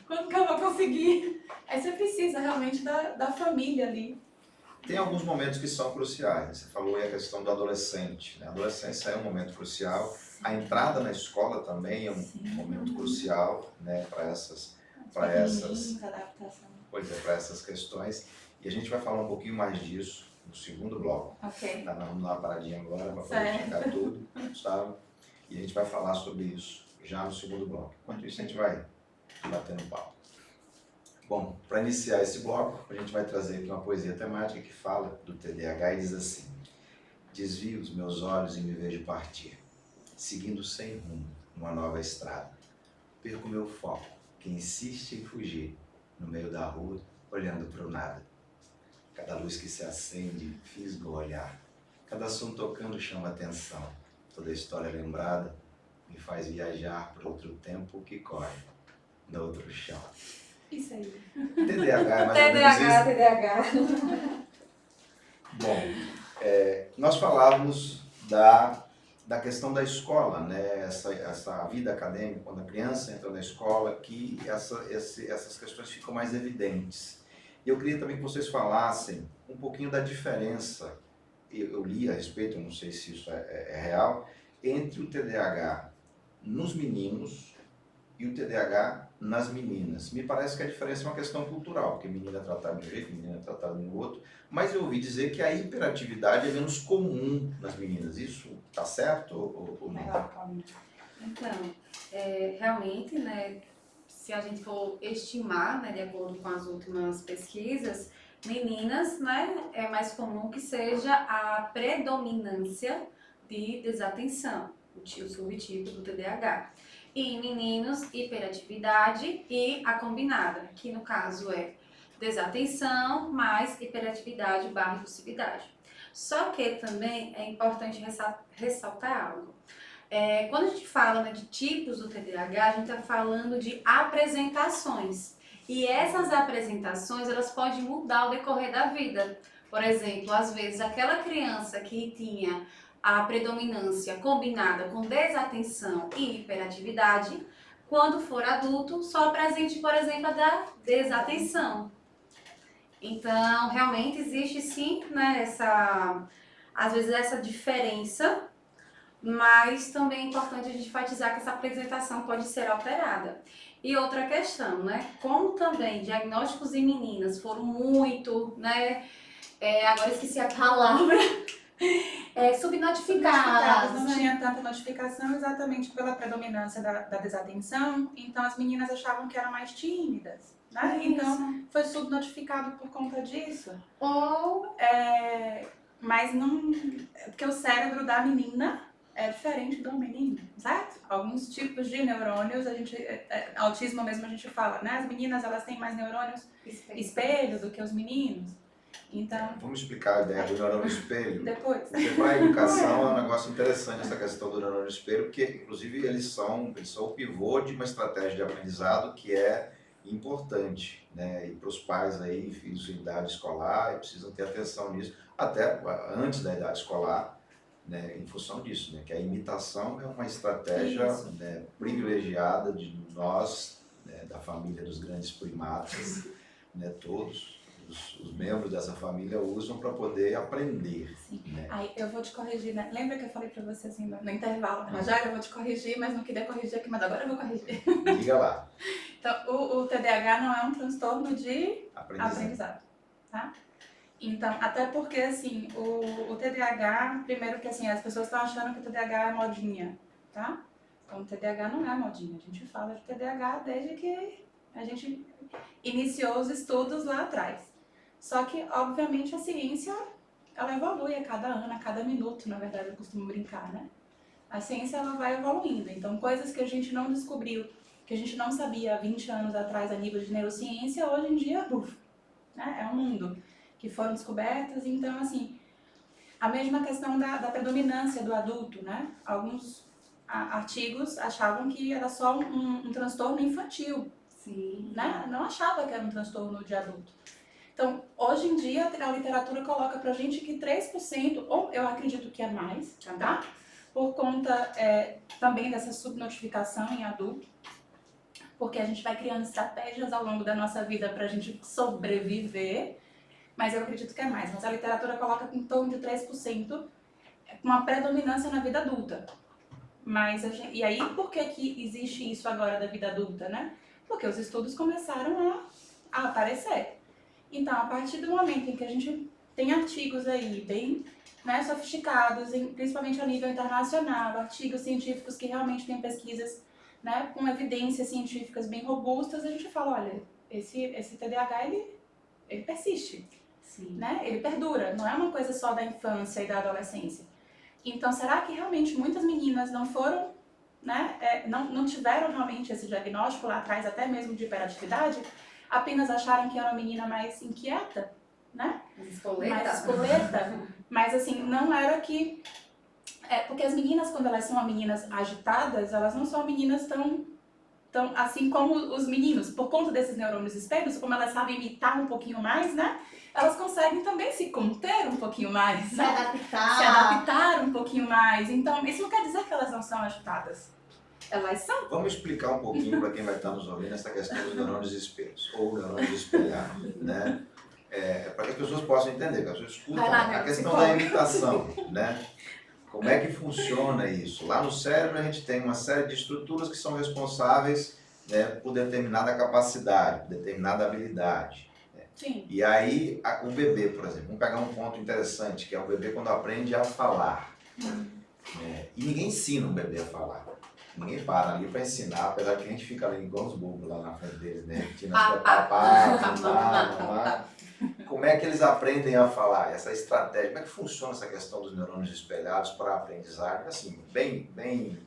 quando que eu vou conseguir? Aí você precisa realmente da família ali. Tem alguns momentos que são cruciais. Né? Você falou aí a questão do adolescente. Né? A adolescência é um momento crucial. A entrada na escola também é um momento crucial, né, para essas questões. E a gente vai falar um pouquinho mais disso no segundo bloco. Ok. Tá, vamos dar uma paradinha agora para poder checar tudo, sabe? E a gente vai falar sobre isso já no segundo bloco. Enquanto isso, a gente vai batendo papo. Bom, para iniciar esse bloco, a gente vai trazer aqui uma poesia temática que fala do TDAH e diz assim: desvio os meus olhos e me vejo partir, seguindo sem rumo uma nova estrada. Perco meu foco, que insiste em fugir, no meio da rua, olhando para o nada. Cada luz que se acende, fisga o olhar. Cada som tocando chama a atenção. Toda história lembrada me faz viajar para outro tempo que corre no outro chão. Isso aí. TDAH é mais ou menos isso. TDAH. Bom, nós falávamos da questão da escola, né? Essa vida acadêmica, quando a criança entra na escola, que essas questões ficam mais evidentes. E eu queria também que vocês falassem um pouquinho da diferença, eu li a respeito, não sei se isso é real, entre o TDAH nos meninos e o TDAH nas meninas. Me parece que a diferença é uma questão cultural, porque menina é tratada de um jeito, menina é tratada de outro, mas eu ouvi dizer que a hiperatividade é menos comum nas meninas. Isso está certo ou não? Então, realmente, né, se a gente for estimar, né, de acordo com as últimas pesquisas, meninas, né, é mais comum que seja a predominância de desatenção, o subtipo do TDAH. E em meninos, hiperatividade e a combinada, que no caso é desatenção mais hiperatividade barra impulsividade. Só que também é importante ressaltar algo. Quando a gente fala, né, de tipos do TDAH, a gente está falando de apresentações. E essas apresentações, elas podem mudar ao decorrer da vida. Por exemplo, às vezes aquela criança que tinha a predominância combinada com desatenção e hiperatividade, quando for adulto, só apresente, por exemplo, a da desatenção. Então, realmente existe sim, né, às vezes essa diferença, mas também é importante a gente enfatizar que essa apresentação pode ser alterada. E outra questão, né, como também diagnósticos em meninas foram muito, né, agora esqueci a palavra, subnotificadas. Não tinha tanta notificação exatamente pela predominância da desatenção, então as meninas achavam que eram mais tímidas, né? Então foi subnotificado por conta disso. Mas não. Porque o cérebro da menina é diferente do menino, certo? Alguns tipos de neurônios, autismo mesmo a gente fala, né? As meninas elas têm mais neurônios espelho do que os meninos. Então, vamos explicar a ideia do neurônio espelho. Depois. Porque para a educação é um negócio interessante essa questão do neurônio espelho, porque inclusive eles são o pivô de uma estratégia de aprendizado que é importante, né? E para os pais aí, filhos em idade escolar, precisam ter atenção nisso, até antes da idade escolar, né? Em função disso, né? Que a imitação é uma estratégia, né, privilegiada de nós, né, da família dos grandes primatas, né, todos. Os membros dessa família usam para poder aprender. Sim. Né? Aí eu vou te corrigir, né? Lembra que eu falei para você assim no intervalo, né? Já eu vou te corrigir, mas não queria corrigir aqui, mas agora eu vou corrigir. Diga lá. Então, o TDAH não é um transtorno de aprendizado, tá? Então, até porque, assim, o TDAH, primeiro que, assim, as pessoas estão achando que o TDAH é modinha, tá? Então, o TDAH não é modinha. A gente fala de TDAH desde que a gente iniciou os estudos lá atrás. Só que, obviamente, a ciência, ela evolui a cada ano, a cada minuto, na verdade, eu costumo brincar, né? A ciência, ela vai evoluindo. Então, coisas que a gente não descobriu, que a gente não sabia há 20 anos atrás a nível de neurociência, hoje em dia, né? É um mundo que foram descobertas. Então, assim, a mesma questão da predominância do adulto, né? Alguns artigos achavam que era só um transtorno infantil. Sim. Né? Não achava que era um transtorno de adulto. Então, hoje em dia, a literatura coloca pra gente que 3%, ou eu acredito que é mais, tá? Por conta também dessa subnotificação em adulto, porque a gente vai criando estratégias ao longo da nossa vida pra gente sobreviver, mas eu acredito que é mais. Mas a literatura coloca em torno de 3% com uma predominância na vida adulta. E aí, por que existe isso agora da vida adulta, né? Porque os estudos começaram a aparecer. Então, a partir do momento em que a gente tem artigos aí bem, né, sofisticados, principalmente a nível internacional, artigos científicos que realmente têm pesquisas, né, com evidências científicas bem robustas, a gente fala, olha, esse TDAH, ele persiste. Sim. Né? Ele perdura, não é uma coisa só da infância e da adolescência. Então, será que realmente muitas meninas não foram, né, não tiveram realmente esse diagnóstico lá atrás, até mesmo de hiperatividade, apenas acharam que era uma menina mais inquieta, né? Mais espoleta. Mais espoleta, mas assim, não era que Porque as meninas, quando elas são meninas agitadas, elas não são meninas tão assim como os meninos, por conta desses neurônios espelhos, como elas sabem imitar um pouquinho mais, né? Elas conseguem também se conter um pouquinho mais, Se né? adaptar. Se adaptar um pouquinho mais. Então, isso não quer dizer que elas não são agitadas. Elas são. Vamos explicar um pouquinho para quem vai estar nos ouvindo essa questão dos neurônios espelhos, ou neurônios espelhados, né? Para que as pessoas possam entender, que as pessoas escutam a questão da imitação, né? Como é que funciona isso? Lá no cérebro a gente tem uma série de estruturas que são responsáveis, né, por determinada capacidade, determinada habilidade. Sim. E aí, o bebê, por exemplo, vamos pegar um ponto interessante, que é o bebê quando aprende a falar. E ninguém ensina um bebê a falar. Ninguém para ali para ensinar, apesar que a gente fica ali igual os bobos lá na frente deles, né? Repetindo as papá. Como é que eles aprendem a falar? Essa estratégia, como é que funciona essa questão dos neurônios espelhados para a aprendizagem? Assim, bem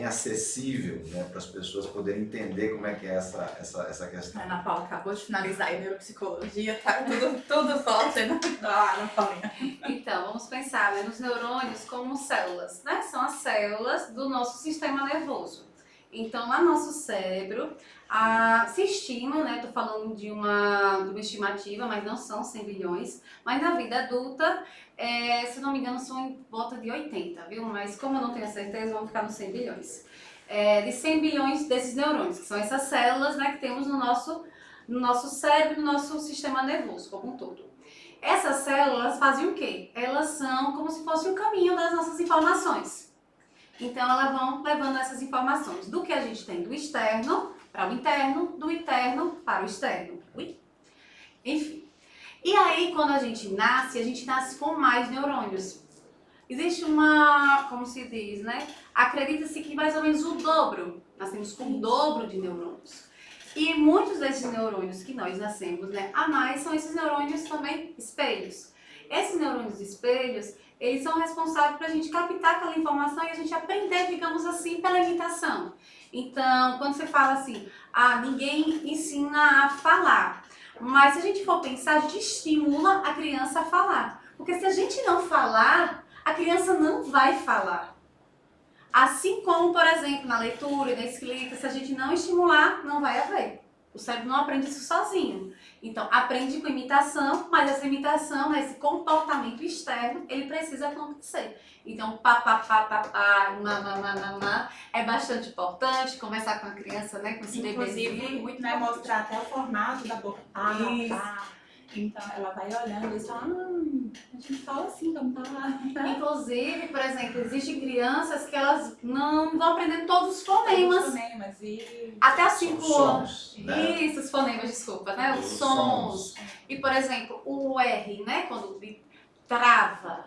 acessível, né, para as pessoas poderem entender como é que é essa questão. A Ana Paula acabou de finalizar em neuropsicologia, tá tudo forte, né? Ana Paulinha. Então, vamos pensar, né, nos neurônios como células, né? São as células do nosso sistema nervoso. Então, lá no nosso cérebro, se estima, né? Estou falando de uma estimativa, mas não são 100 bilhões. Mas na vida adulta, se não me engano, são em volta de 80, viu? Mas como eu não tenho certeza, vamos ficar nos 100 bilhões. De 100 bilhões desses neurônios, que são essas células, né, que temos no nosso cérebro, no nosso sistema nervoso como um todo. Essas células fazem o quê? Elas são como se fosse o caminho das nossas informações. Então, elas vão levando essas informações do que a gente tem do externo para o interno, do interno para o externo. Enfim. E aí, quando a gente nasce com mais neurônios. Existe como se diz, né? Acredita-se que mais ou menos o dobro. Nascemos com o dobro de neurônios. E muitos desses neurônios que nós nascemos, né, a mais, são esses neurônios também espelhos. Esses neurônios espelhos, eles são responsáveis para a gente captar aquela informação e a gente aprender, digamos assim, pela imitação. Então, quando você fala assim, ninguém ensina a falar. Mas se a gente for pensar, a gente estimula a criança a falar. Porque se a gente não falar, a criança não vai falar. Assim como, por exemplo, na leitura e na escrita, se a gente não estimular, não vai haver. O cérebro não aprende isso sozinho. Então, aprende com imitação, mas essa imitação, esse comportamento externo, ele precisa acontecer. Então, é bastante importante conversar com a criança, né? Com esse bebezinho. Inclusive, né, mostrar até o formato da boca. Então, ela vai olhando e fala, a gente fala assim, então tá. Inclusive, por exemplo, existem crianças que elas não vão aprendendo todos os fonemas. Até os 5 anos. Né? Isso, os fonemas, desculpa, né? Os sons. E, por exemplo, o R, né? Quando trava,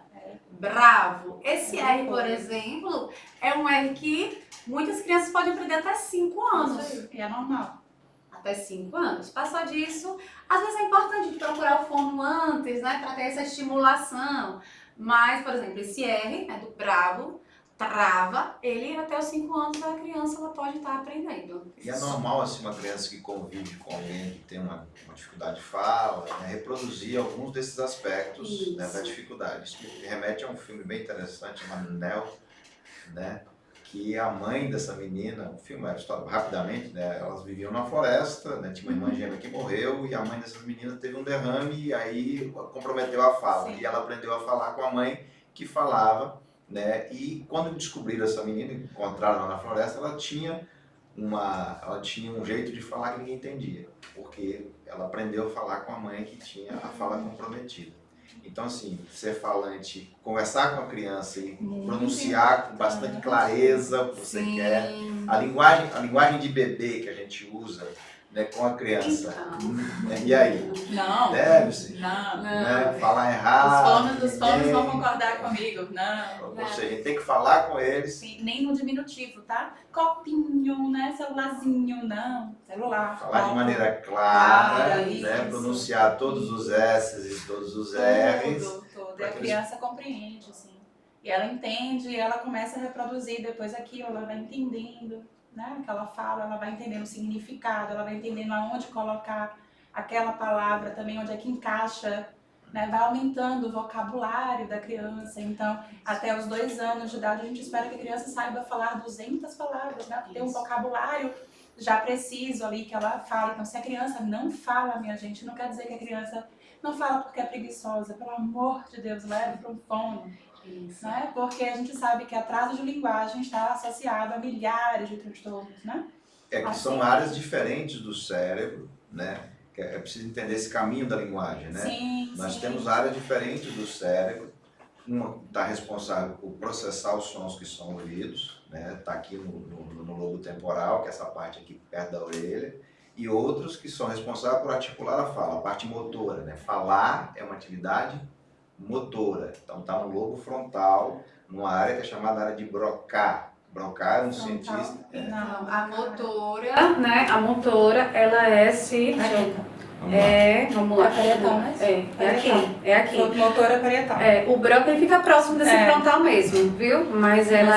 bravo. Esse R, por exemplo, é um R que muitas crianças podem aprender até 5 anos. Isso aí, é normal. Até 5 anos. Passou disso, às vezes é importante procurar o fono antes, né, para ter essa estimulação. Mas, por exemplo, esse R, né, do bravo, trava, ele até os 5 anos a criança ela pode estar aprendendo. E é normal, assim, uma criança que convive com alguém que tem uma dificuldade de fala, né, reproduzir alguns desses aspectos, né, da dificuldade. Isso me remete a um filme bem interessante, chamado Nell, né? Que a mãe dessa menina, o filme era história rapidamente, né? Elas viviam na floresta, né? Tinha uma irmã gêmea que morreu e a mãe dessas meninas teve um derrame e aí comprometeu a fala. Sim. E ela aprendeu a falar com a mãe que falava, né? E quando descobriram essa menina, encontraram lá na floresta, ela tinha um jeito de falar que ninguém entendia, porque ela aprendeu a falar com a mãe que tinha a fala comprometida. Então, assim, ser falante, conversar com a criança e pronunciar com bastante clareza o que você quer. A linguagem de bebê que a gente usa, né, com a criança. E aí? Não. Deve-se. Não. Né, falar errado. Os fones vão concordar comigo. Não. Ou seja, a gente tem que falar com eles. Sim, nem no diminutivo, tá? Copinho, né? Celularzinho, não. Celular. Falar de maneira clara, né? Pronunciar todos os S's e todos os R's. Tudo. E a criança compreende, assim. E ela entende e ela começa a reproduzir depois aquilo, ela vai entendendo, né? Que ela fala, ela vai entendendo o significado, ela vai entendendo aonde colocar aquela palavra também, onde é que encaixa, né, vai aumentando o vocabulário da criança. Então, até os 2 anos de idade, a gente espera que a criança saiba falar 200 palavras, né? Ter um vocabulário já preciso ali que ela fala. Então, se a criança não fala, minha gente, não quer dizer que a criança não fala porque é preguiçosa. Pelo amor de Deus, leve para um fono. Isso. Né? Porque a gente sabe que atraso de linguagem está associado a milhares de transtornos, né? É que são áreas diferentes do cérebro, né? É preciso entender esse caminho da linguagem, né? Sim, Nós sim. temos áreas diferentes do cérebro. Uma está responsável por processar os sons que são ouvidos, né? Está aqui no lobo temporal, que é essa parte aqui perto da orelha. E outros que são responsáveis por articular a fala, a parte motora, né? Falar é uma atividade motora. Então está no lobo frontal, numa área que é chamada área de Broca. Broca é um cientista. Não, a motora, né? A motora, ela é se... Vamos lá. É parietal, né? É aqui. O motor é parietal. O Broca ele fica próximo desse frontal mesmo, viu? Mas ela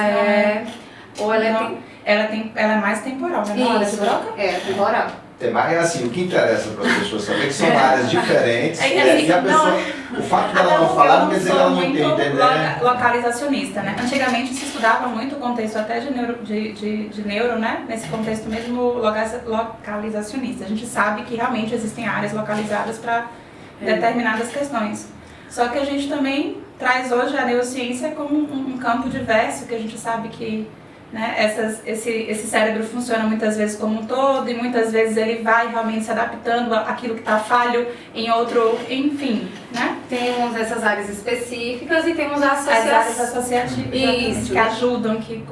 ou ela Ela é mais temporal, né? Não, Isso, é temporal. Mas assim, o que interessa para as pessoas saber que são áreas diferentes assim, e a pessoa, o fato dela não falar não quer dizer que ela não entende, né? Localizacionista, né? Antigamente se estudava muito o contexto até de neuro, né? Nesse contexto mesmo localizacionista. A gente sabe que realmente existem áreas localizadas para determinadas questões. Só que a gente também traz hoje a neurociência como um campo diverso, que a gente sabe que, né, esse cérebro funciona muitas vezes como um todo e muitas vezes ele vai realmente se adaptando àquilo que está falho em outro, enfim, né? Temos essas áreas específicas e temos as áreas associativas Isso. que ajudam, que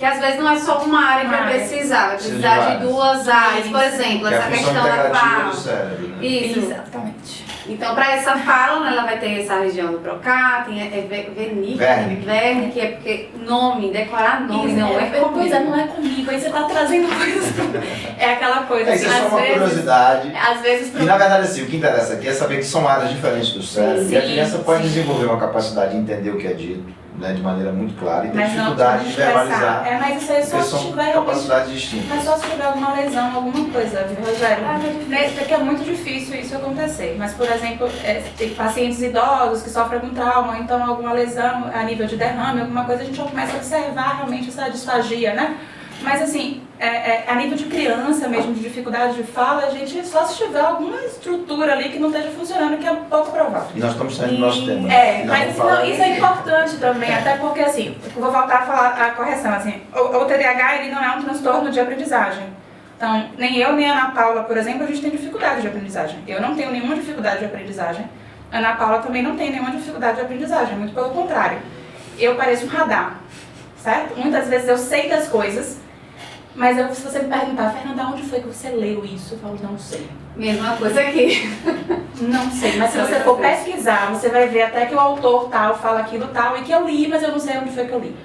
às vezes não é só uma área que vai precisar, vai precisar de duas áreas, por exemplo, essa questão da fala. Do cérebro, né? Isso. Exatamente. Então, para essa fala, né, ela vai ter essa região do Broca, tem Wernicke, que é porque nome, decorar nome, Isso, não é comigo. Pois é, não é comigo, aí você tá trazendo coisas. É aquela coisa Isso assim, é só uma curiosidade. Às vezes. E na verdade, assim, o que interessa aqui é saber que são áreas diferentes do cérebro e a criança pode desenvolver uma capacidade de entender o que é dito, né, de maneira muito clara e ter dificuldade de verbalizar. Mas isso aí só se tiver capacidades distintas. Mas só se tiver alguma lesão, alguma coisa, viu, Rogério? Porque é muito difícil isso acontecer. Mas, por exemplo, tem pacientes idosos que sofrem algum trauma, então alguma lesão a nível de derrame, alguma coisa, a gente já começa a observar realmente essa disfagia, né? Mas assim, a nível de criança mesmo, de dificuldade de fala, a gente só se tiver alguma estrutura ali que não esteja funcionando, que é pouco provável. E nós estamos saindo do nosso tema. Mas isso é importante também, até porque assim, eu vou voltar a falar a correção, assim, o TDAH ele não é um transtorno de aprendizagem. Então, nem eu nem a Ana Paula, por exemplo, a gente tem dificuldade de aprendizagem. Eu não tenho nenhuma dificuldade de aprendizagem. A Ana Paula também não tem nenhuma dificuldade de aprendizagem, muito pelo contrário. Eu pareço um radar, certo? Muitas vezes eu sei das coisas, mas se você me perguntar, Fernanda, onde foi que você leu isso? Eu falo, não sei. Mesma coisa aqui. Não sei, mas se você for pesquisar, você vai ver até que o autor tal fala aquilo tal e que eu li, mas eu não sei onde foi que eu li.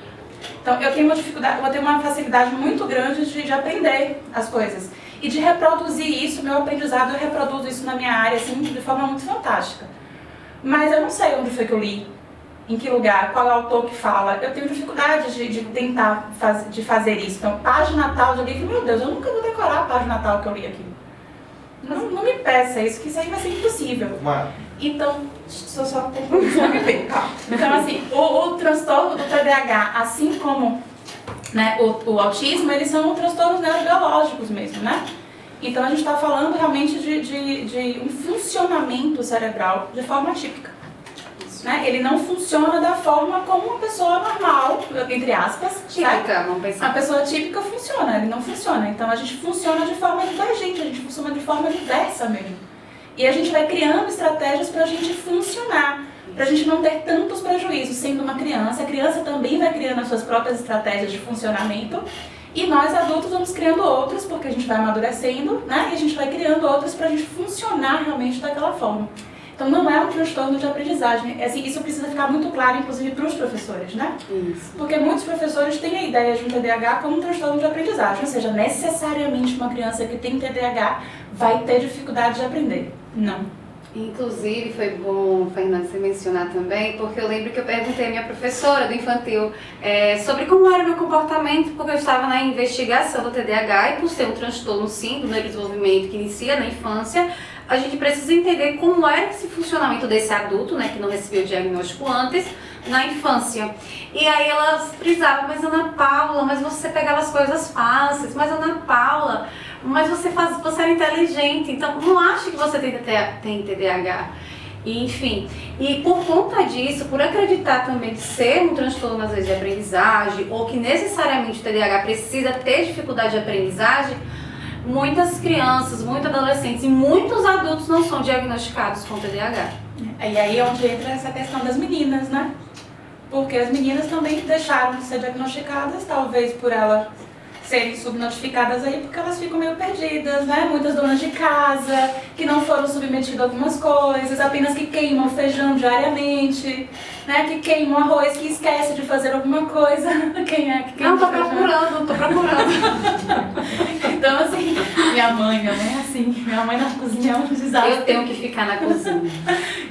Então, eu tenho uma dificuldade, eu tenho uma facilidade muito grande de aprender as coisas. E de reproduzir isso, meu aprendizado, eu reproduzo isso na minha área, assim, de forma muito fantástica. Mas eu não sei onde foi que eu li, em que lugar, qual é o autor que fala. Eu tenho dificuldade de tentar fazer isso. Então, página tal de livro, meu Deus, eu nunca vou decorar a página tal que eu li aqui. Não me peça isso, que isso aí vai ser impossível. Então, só concluir, não me perca. Então, assim, o transtorno do TDAH, assim como, né, o autismo, eles são transtornos neurobiológicos mesmo, né? Então, a gente está falando realmente de um funcionamento cerebral de forma típica. Né? Ele não funciona da forma como uma pessoa normal, entre aspas, típica, vamos pensar. A pessoa típica funciona, ele não funciona. Então a gente funciona de forma divergente, a gente funciona de forma diversa mesmo. E a gente vai criando estratégias para a gente funcionar, para a gente não ter tantos prejuízos sendo uma criança. A criança também vai criando as suas próprias estratégias de funcionamento e nós adultos vamos criando outras, porque a gente vai amadurecendo, né? E a gente vai criando outras para a gente funcionar realmente daquela forma. Então não é um transtorno de aprendizagem. Assim, isso precisa ficar muito claro, inclusive, para os professores, né? Isso. Porque muitos professores têm a ideia de um TDAH como um transtorno de aprendizagem, ou seja, necessariamente uma criança que tem TDAH vai ter dificuldade de aprender. Não. Inclusive, foi bom, Fernanda, você mencionar também, porque eu lembro que eu perguntei à minha professora do infantil sobre como era o meu comportamento, porque eu estava na investigação do TDAH e por ser um transtorno, sim, do neurodesenvolvimento que inicia na infância, a gente precisa entender como era esse funcionamento desse adulto, né, que não recebeu o diagnóstico antes, na infância. E aí elas frisavam, mas Ana Paula, mas você pegava as coisas fáceis, mas Ana Paula, mas você era inteligente, então não acho que você tem TDAH. E, enfim, e por conta disso, por acreditar também que ser um transtorno às vezes de aprendizagem, ou que necessariamente o TDAH precisa ter dificuldade de aprendizagem, muitas crianças, muitos adolescentes e muitos adultos não são diagnosticados com TDAH. E aí é onde entra essa questão das meninas, né? Porque as meninas também deixaram de ser diagnosticadas, talvez por elas serem subnotificadas aí, porque elas ficam meio perdidas, né? Muitas donas de casa que não foram submetidas a algumas coisas, apenas que queimam feijão diariamente, né? Que queimam arroz, que esquece de fazer alguma coisa. Quem é que queima? Não, tô procurando. Então, assim, minha mãe é assim, minha mãe na cozinha é um desastre. Eu tenho que ficar na cozinha.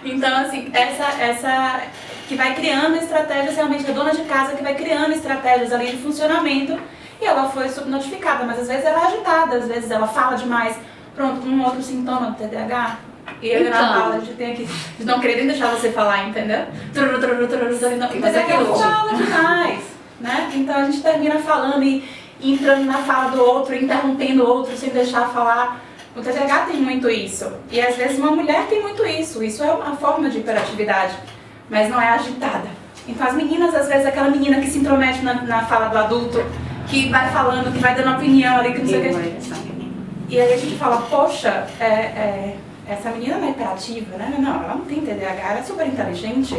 Então, assim, essa que vai criando estratégias, realmente a dona de casa que vai criando estratégias ali de funcionamento, e ela foi subnotificada, mas às vezes ela é agitada, às vezes ela fala demais. Pronto, um outro sintoma do TDAH. E eu e a Paula, a gente tem aqui, de não querer nem deixar você falar, entendeu? O TDAH fala demais, né? Então a gente termina falando e entrando na fala do outro, interrompendo o outro sem deixar falar. O TDAH tem muito isso. E às vezes uma mulher tem muito isso. Isso é uma forma de hiperatividade, mas não é agitada. Então as meninas, às vezes, aquela menina que se intromete na fala do adulto, que vai falando, que vai dando opinião ali, que não sei o que. E aí a gente fala, poxa, essa menina não é hiperativa, né? Não, ela não tem TDAH, ela é super inteligente.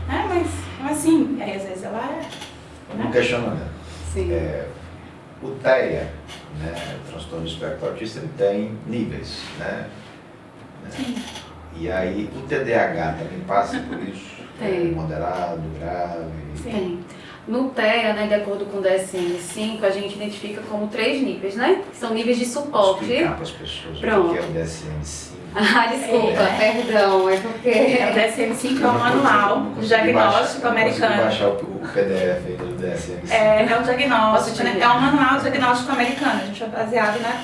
Mas assim, aí às vezes ela é... Um questionamento. Sim. O TEA, né, o transtorno do espectro autista, ele tem níveis, né? Sim. E aí o TDAH também passa por isso? Tem. Moderado, grave? Tem. No TEA, né, de acordo com o DSM-5, a gente identifica como 3 níveis, né? Que são níveis de suporte. Explicar para as pessoas Pronto. o que é o DSM-5. Ah, desculpa, perdão, é porque... O DSM-5 é um manual do diagnóstico americano. Baixar o PDF aí do DSM-5. É um diagnóstico, né? É um manual do diagnóstico americano. A gente é baseado, né,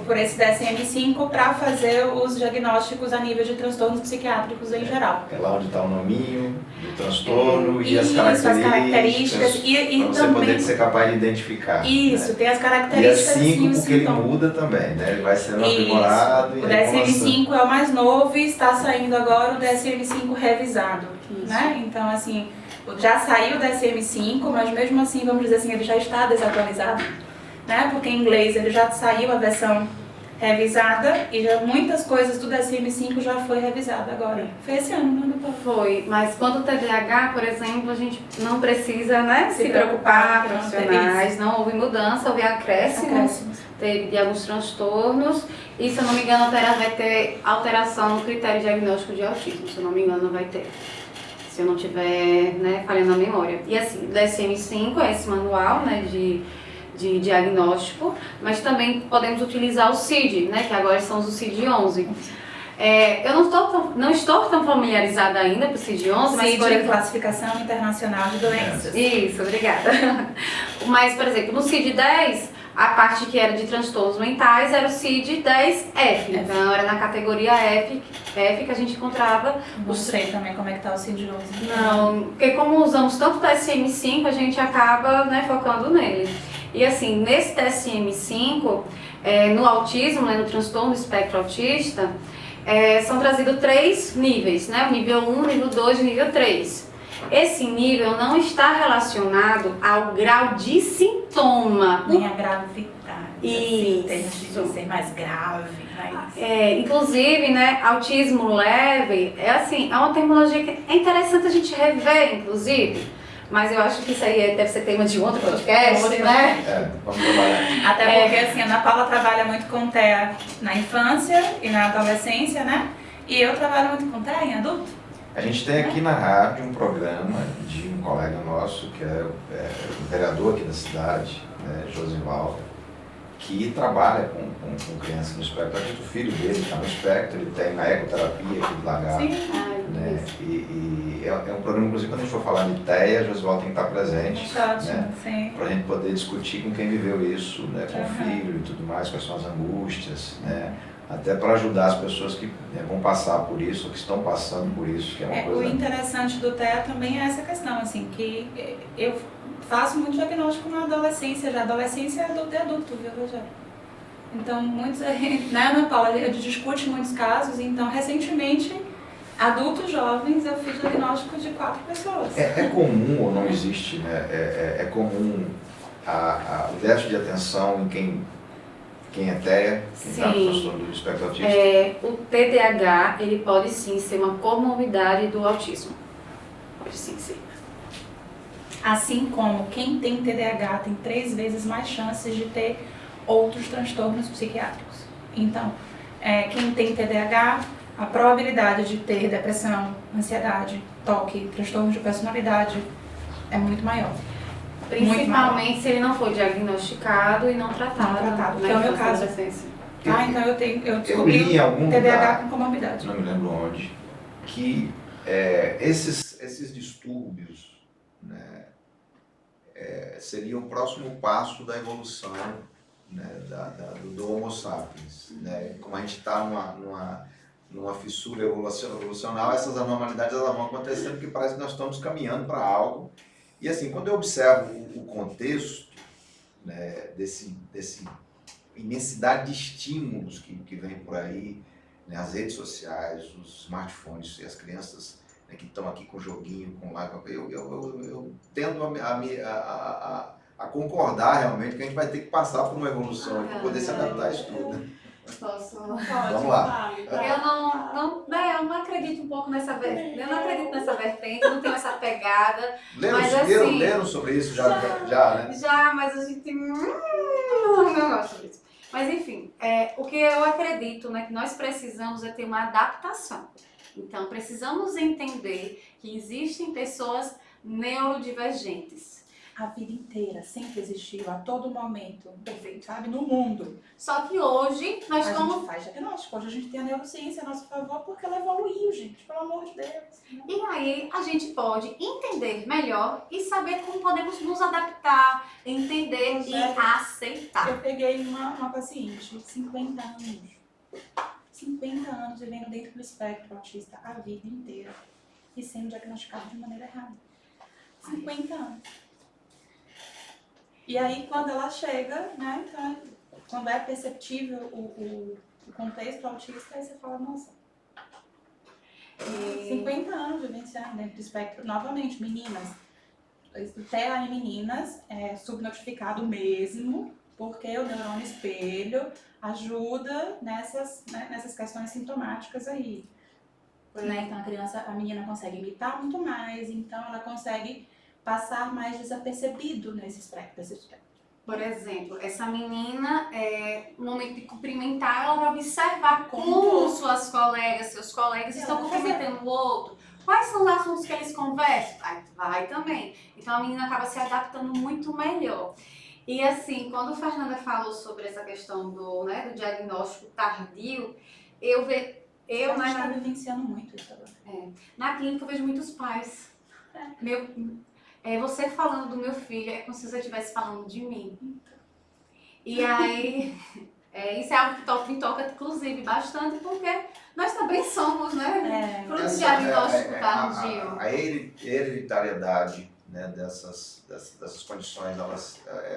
por esse DSM-5 para fazer os diagnósticos a nível de transtornos psiquiátricos em geral. É lá onde está o nominho do transtorno e Isso, as as características e para você também... poder ser capaz de identificar. Isso, né? tem as E características é 5 e os porque ele sintomas. muda também, né? Ele vai sendo Isso. aprimorado. O E aí DSM-5 é o mais novo e está saindo agora o DSM-5 revisado, né? Então, assim, já saiu o DSM-5, mas mesmo assim, vamos dizer assim, ele já está desatualizado, né? Porque em inglês ele já saiu a versão revisada e já muitas coisas do DSM-5 já foi revisada agora. Foi esse ano, né, doutor? Foi, mas quando o TDAH, por exemplo, a gente não precisa, né, se preocupar, preocupar, profissionais, não houve mudança, houve acréscimos, Acréscimos. teve de alguns transtornos, e se eu não me engano vai ter alteração no critério diagnóstico de autismo, se eu não me engano vai ter. Se eu não tiver, né, falhando a memória. E assim, o DSM-5 é esse manual, né, de diagnóstico, mas também podemos utilizar o CID, né, que agora são os CID-11. Eu não estou tão familiarizada ainda com o CID-11, mas CID é Classificação Internacional de Doenças. Isso, obrigada. Mas, por exemplo, no CID-10, a parte que era de transtornos mentais era o CID-10F, então era na categoria F que a gente encontrava. Não sei também como é que tá o CID-11. Não, porque como usamos tanto o DSM-5, a gente acaba, né, focando nele. E assim, nesse DSM-5, no autismo, né, no transtorno do espectro autista, são trazidos 3 níveis, né? O nível 1, nível 2 e nível 3. Esse nível não está relacionado ao grau de sintoma. Nem a gravidade. Isso. Tem de ser mais grave. Mas... Inclusive, né, autismo leve, é uma terminologia que é interessante a gente rever, inclusive. Mas eu acho que isso aí deve ser tema de outro podcast, né? Vamos trabalhar. Até porque, assim, a Ana Paula trabalha muito com TEA na infância e na adolescência, né? E eu trabalho muito com TEA em adulto. A gente tem aqui na rádio um programa de um colega nosso, que é o vereador aqui da cidade, né, Josivaldo, que trabalha com crianças no espectro. O filho dele está no espectro, ele tem na ecoterapia aqui do Lagarto. Sim. né? E é um programa, inclusive, quando a gente for falar de TEA, a Josival tem que estar presente, Ótimo, né? sim. Para a gente poder discutir com quem viveu isso, né? Com o Uhum. filho e tudo mais, quais são as angústias, né? Até para ajudar as pessoas que vão passar por isso, ou que estão passando por isso, que é uma O coisa... interessante do TEA também é essa questão, assim, que eu faço muito diagnóstico na adolescência, já adolescência é adulto e adulto, viu, Rogério? Então, muitos, né, Ana Paula, a gente discute muitos casos, então, recentemente, adultos jovens, eu fiz diagnóstico de 4 pessoas. É comum, ou não existe, né? É comum o déficit de atenção em quem é TEA, quem está no Sim. transtorno do espectro autista? O TDAH, ele pode sim ser uma comorbidade do autismo. Pode sim ser. Assim como quem tem TDAH tem 3 vezes mais chances de ter outros transtornos psiquiátricos. Então, quem tem TDAH, a probabilidade de ter depressão, ansiedade, toque, transtorno de personalidade é muito maior. Principalmente se ele não foi diagnosticado e não tratado. que é o meu caso. Então eu Eu descobri li em algum TDAH lugar, com comorbidade. não me lembro onde, que esses distúrbios, né, seriam o próximo passo da evolução, né, do Homo sapiens. Né? Como a gente está numa fissura evolucional, essas anormalidades elas vão acontecendo, porque parece que nós estamos caminhando para algo. E assim, quando eu observo o contexto, né, desse imensidade de estímulos que vem por aí, né, as redes sociais, os smartphones e as crianças, né, que estão aqui com joguinho, com live, eu tendo a concordar realmente que a gente vai ter que passar por uma evolução para poder se adaptar a isso tudo. Né? Posso? Vamos lá. Eu não acredito um pouco nessa vertente. Eu não acredito nessa vertente, não tenho essa pegada. Leram sobre isso já, né? Já, mas a gente não gosta disso. Mas enfim, o que eu acredito, né, que nós precisamos é ter uma adaptação. Então, precisamos entender que existem pessoas neurodivergentes. A vida inteira, sempre existiu, a todo momento, perfeito, sabe? No mundo. Só que hoje nós A estamos. gente faz diagnóstico, hoje a gente tem a neurociência a nosso favor porque ela evoluiu, gente, pelo amor de Deus. Né? E aí a gente pode entender melhor e saber como podemos nos adaptar, entender e aceitar. Eu peguei uma paciente, 50 anos. 50 anos vivendo dentro do espectro autista a vida inteira e sendo diagnosticada de maneira errada. 50 anos. E aí, quando ela chega, né, então, quando é perceptível o contexto autista, aí você fala, nossa, 50 anos vivenciando dentro do espectro. Novamente, meninas, o TEA em meninas é subnotificado mesmo, porque o neurônio espelho ajuda nessas questões sintomáticas aí. Né? Então a menina consegue imitar muito mais, então ela consegue passar mais desapercebido nesse espectro. Por exemplo, essa menina, no momento de cumprimentar, ela vai observar como seus colegas estão cumprimentando o outro. Quais são os assuntos que eles conversam? Aí vai também. Então a menina acaba se adaptando muito melhor. E assim, quando a Fernanda falou sobre essa questão do diagnóstico tardio, a gente está vivenciando muito isso agora. Na clínica eu vejo muitos pais. Você falando do meu filho é como se você estivesse falando de mim. E aí, isso é algo que me toca, inclusive, bastante, porque nós também somos, né? Por um diagnóstico tardio. A hereditariedade, né, dessas condições,